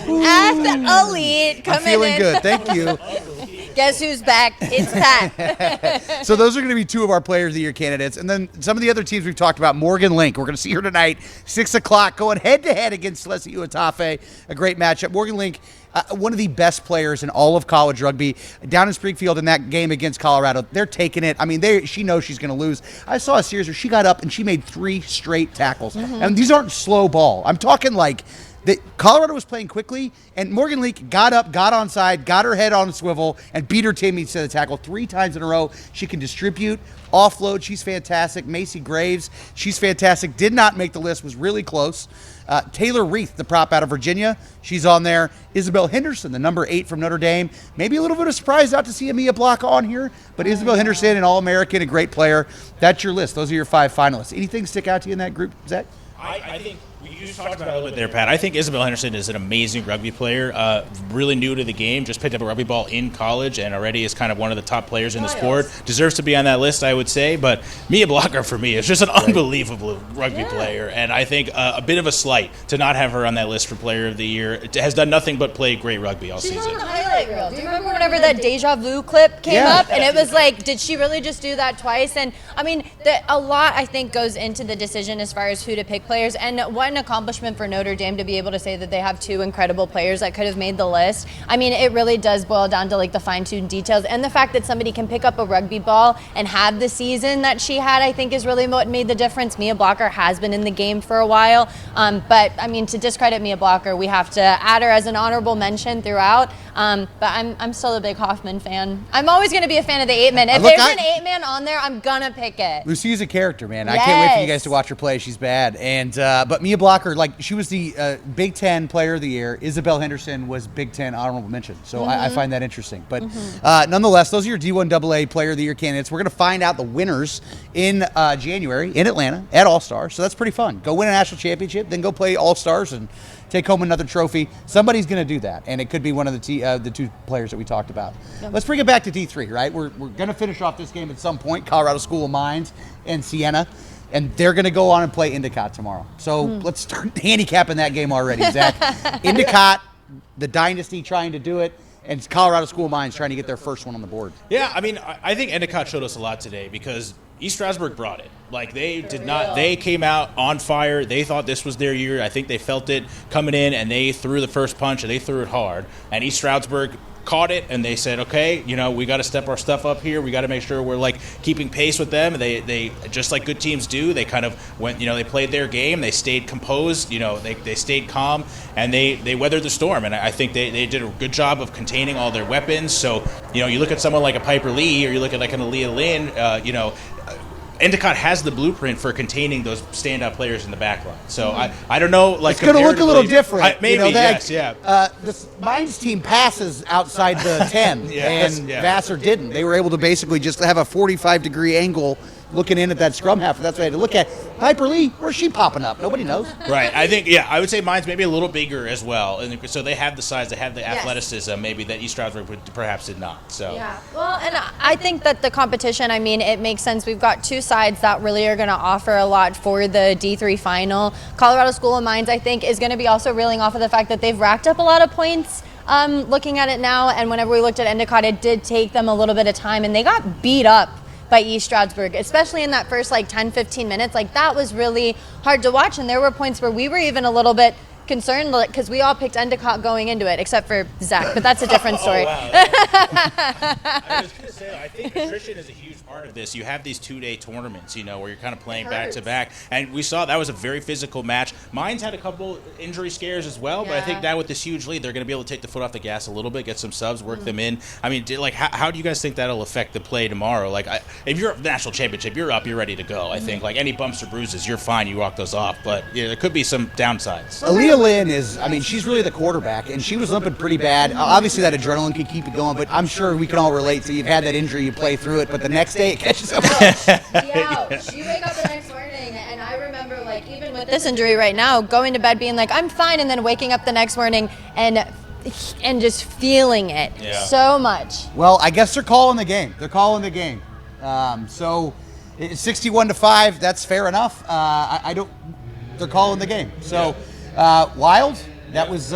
coming in. I'm feeling good. Thank you. Guess who's back? It's Pat. So those are going to be 2 of our Players of the Year candidates. And then some of the other teams we've talked about, Morgan Link. We're going to see her tonight, 6 o'clock, going head-to-head against Celeste Uatafe. A great matchup. Morgan Link, one of the best players in all of college rugby. Down in Springfield in that game against Colorado, they're taking it. I mean, she knows she's going to lose. I saw a series where she got up and she made 3 straight tackles. And these aren't slow ball. I'm talking like that. Colorado was playing quickly, and Morgan Leak got up, got onside, got her head on a swivel, and beat her teammate to the tackle 3 times in a row. She can distribute, offload. She's fantastic. Macy Graves, she's fantastic. Did not make the list, was really close. Taylor Reith, the prop out of Virginia, she's on there. Isabel Henderson, the number 8 from Notre Dame. Maybe a little bit of surprise not to see Amia Block on here, but Isabel Henderson, an All-American, a great player. That's your list. Those are your 5 finalists. Anything stick out to you in that group, Zach? I think you talked about it a little bit there, Pat. I think Isabel Henderson is an amazing rugby player, really new to the game, just picked up a rugby ball in college and already is kind of one of the top players in the sport. Deserves to be on that list, I would say, but Mia Blocker for me is just an unbelievable rugby player, and I think a bit of a slight to not have her on that list for Player of the Year. It has done nothing but play great rugby all season. She's on the highlight reel. Do you remember whenever that Deja Vu clip came up? And it was like, did she really just do that twice? And I mean, a lot, I think, goes into the decision as far as who to pick players, and what an accomplishment for Notre Dame to be able to say that they have 2 incredible players that could have made the list. I mean, it really does boil down to like the fine-tuned details, and the fact that somebody can pick up a rugby ball and have the season that she had, I think, is really what made the difference. Mia Blocker has been in the game for a while, but I mean, to discredit Mia Blocker, we have to add her as an honorable mention throughout. But I'm still a big Hoffman fan. I'm always going to be a fan of the 8-man. If there's an 8-man on there, I'm gonna pick it. Lucy's a character, man. I can't wait for you guys to watch her play. She's bad. And but Mia Blocker, like, she was the Big Ten Player of the Year. Isabel Henderson was Big Ten honorable mention. So I find that interesting. But nonetheless, those are your D1AA Player of the Year candidates. We're going to find out the winners in January in Atlanta at All-Stars. So that's pretty fun. Go win a national championship, then go play All-Stars and take home another trophy. Somebody's going to do that, and it could be one of the 2 players that we talked about. Yep. Let's bring it back to D3, right? We're going to finish off this game at some point, Colorado School of Mines and Siena, and they're going to go on and play Endicott tomorrow. So let's start handicapping that game already, Zach. Endicott, the dynasty trying to do it, and Colorado School of Mines trying to get their first one on the board. Yeah, I mean, I think Endicott showed us a lot today because East Stroudsburg brought it. Like, they did not, they came out on fire. They thought this was their year. I think they felt it coming in, and they threw the first punch, and they threw it hard. And East Stroudsburg caught it, and they said, okay, you know, we got to step our stuff up here. We got to make sure we're, like, keeping pace with them. And they just like good teams do, they kind of went, you know, they played their game. They stayed composed. You know, they stayed calm, and they weathered the storm. And I think they did a good job of containing all their weapons. So, you know, you look at someone like a Piper Lee, or you look at like an Aaliyah Lynn, you know, Endicott has the blueprint for containing those standout players in the back line. So I don't know. Like, it's going to look a little different. Maybe, you know, yes, yeah. This Mines team passes outside the 10, and Vassar didn't. They were able to basically just have a 45-degree angle looking in at that scrum half. That's what I had to look at. Piper Lee, where's she popping up? Nobody knows. Right. I think, I would say Mines maybe a little bigger as well. And so they have the size, they have the athleticism, maybe that East Stroudsburg perhaps did not. So. Yeah. Well, and I think that the competition, I mean, it makes sense. We've got 2 sides that really are going to offer a lot for the D3 final. Colorado School of Mines, I think, is going to be also reeling off of the fact that they've racked up a lot of points. Looking at it now, and whenever we looked at Endicott, it did take them a little bit of time, and they got beat up by East Stroudsburg, especially in that first like 10-15 minutes. Like, that was really hard to watch, and there were points where we were even a little bit concerned because we all picked Endicott going into it, except for Zach, but that's a different story. I was going to say, I think attrition is a huge part of this. You have these 2-day tournaments, you know, where you're kind of playing back-to-back, and we saw that was a very physical match. Mines had a couple injury scares as well, but I think now with this huge lead, they're going to be able to take the foot off the gas a little bit, get some subs, work them in. I mean, like, how do you guys think that'll affect the play tomorrow? Like, if you're at the national championship, you're up, you're ready to go. I think, like, any bumps or bruises, you're fine, you walk those off, but there could be some downsides. Aaliyah Lynn is, I mean, she's really the quarterback, and she was limping pretty bad. Obviously, that adrenaline could keep it going, but I'm sure we can all relate to, you've had that injury, you play through it, but the next day it catches up. She wake up the next morning, and I remember, like, even with this injury right now, going to bed being like, I'm fine, and then waking up the next morning and just feeling it so much. Well, I guess they're calling the game. They're calling the game. So it's 61-5. That's fair enough. I don't. They're calling the game. So Wild. That was.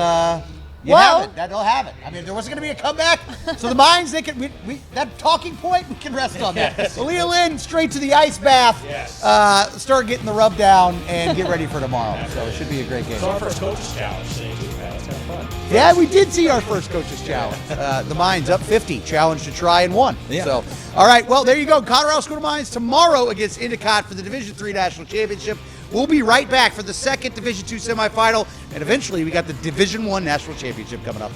You have it. They'll have it. I mean, there wasn't going to be a comeback. So the Mines, they can. That talking point, we can rest on that. Aaliyah Lynn straight to the ice bath. Yes. Start getting the rub down and get ready for tomorrow. So it should be a great game. It's our first coaches challenge today. That's kind of fun. Yeah, we did see our first coaches challenge. The Mines up 50, challenge to try and won. Yeah. So, all right, well, there you go. Colorado School of Mines tomorrow against Endicott for the Division III National Championship. We'll be right back for the second Division II semifinal, and eventually we got the Division I National Championship coming up.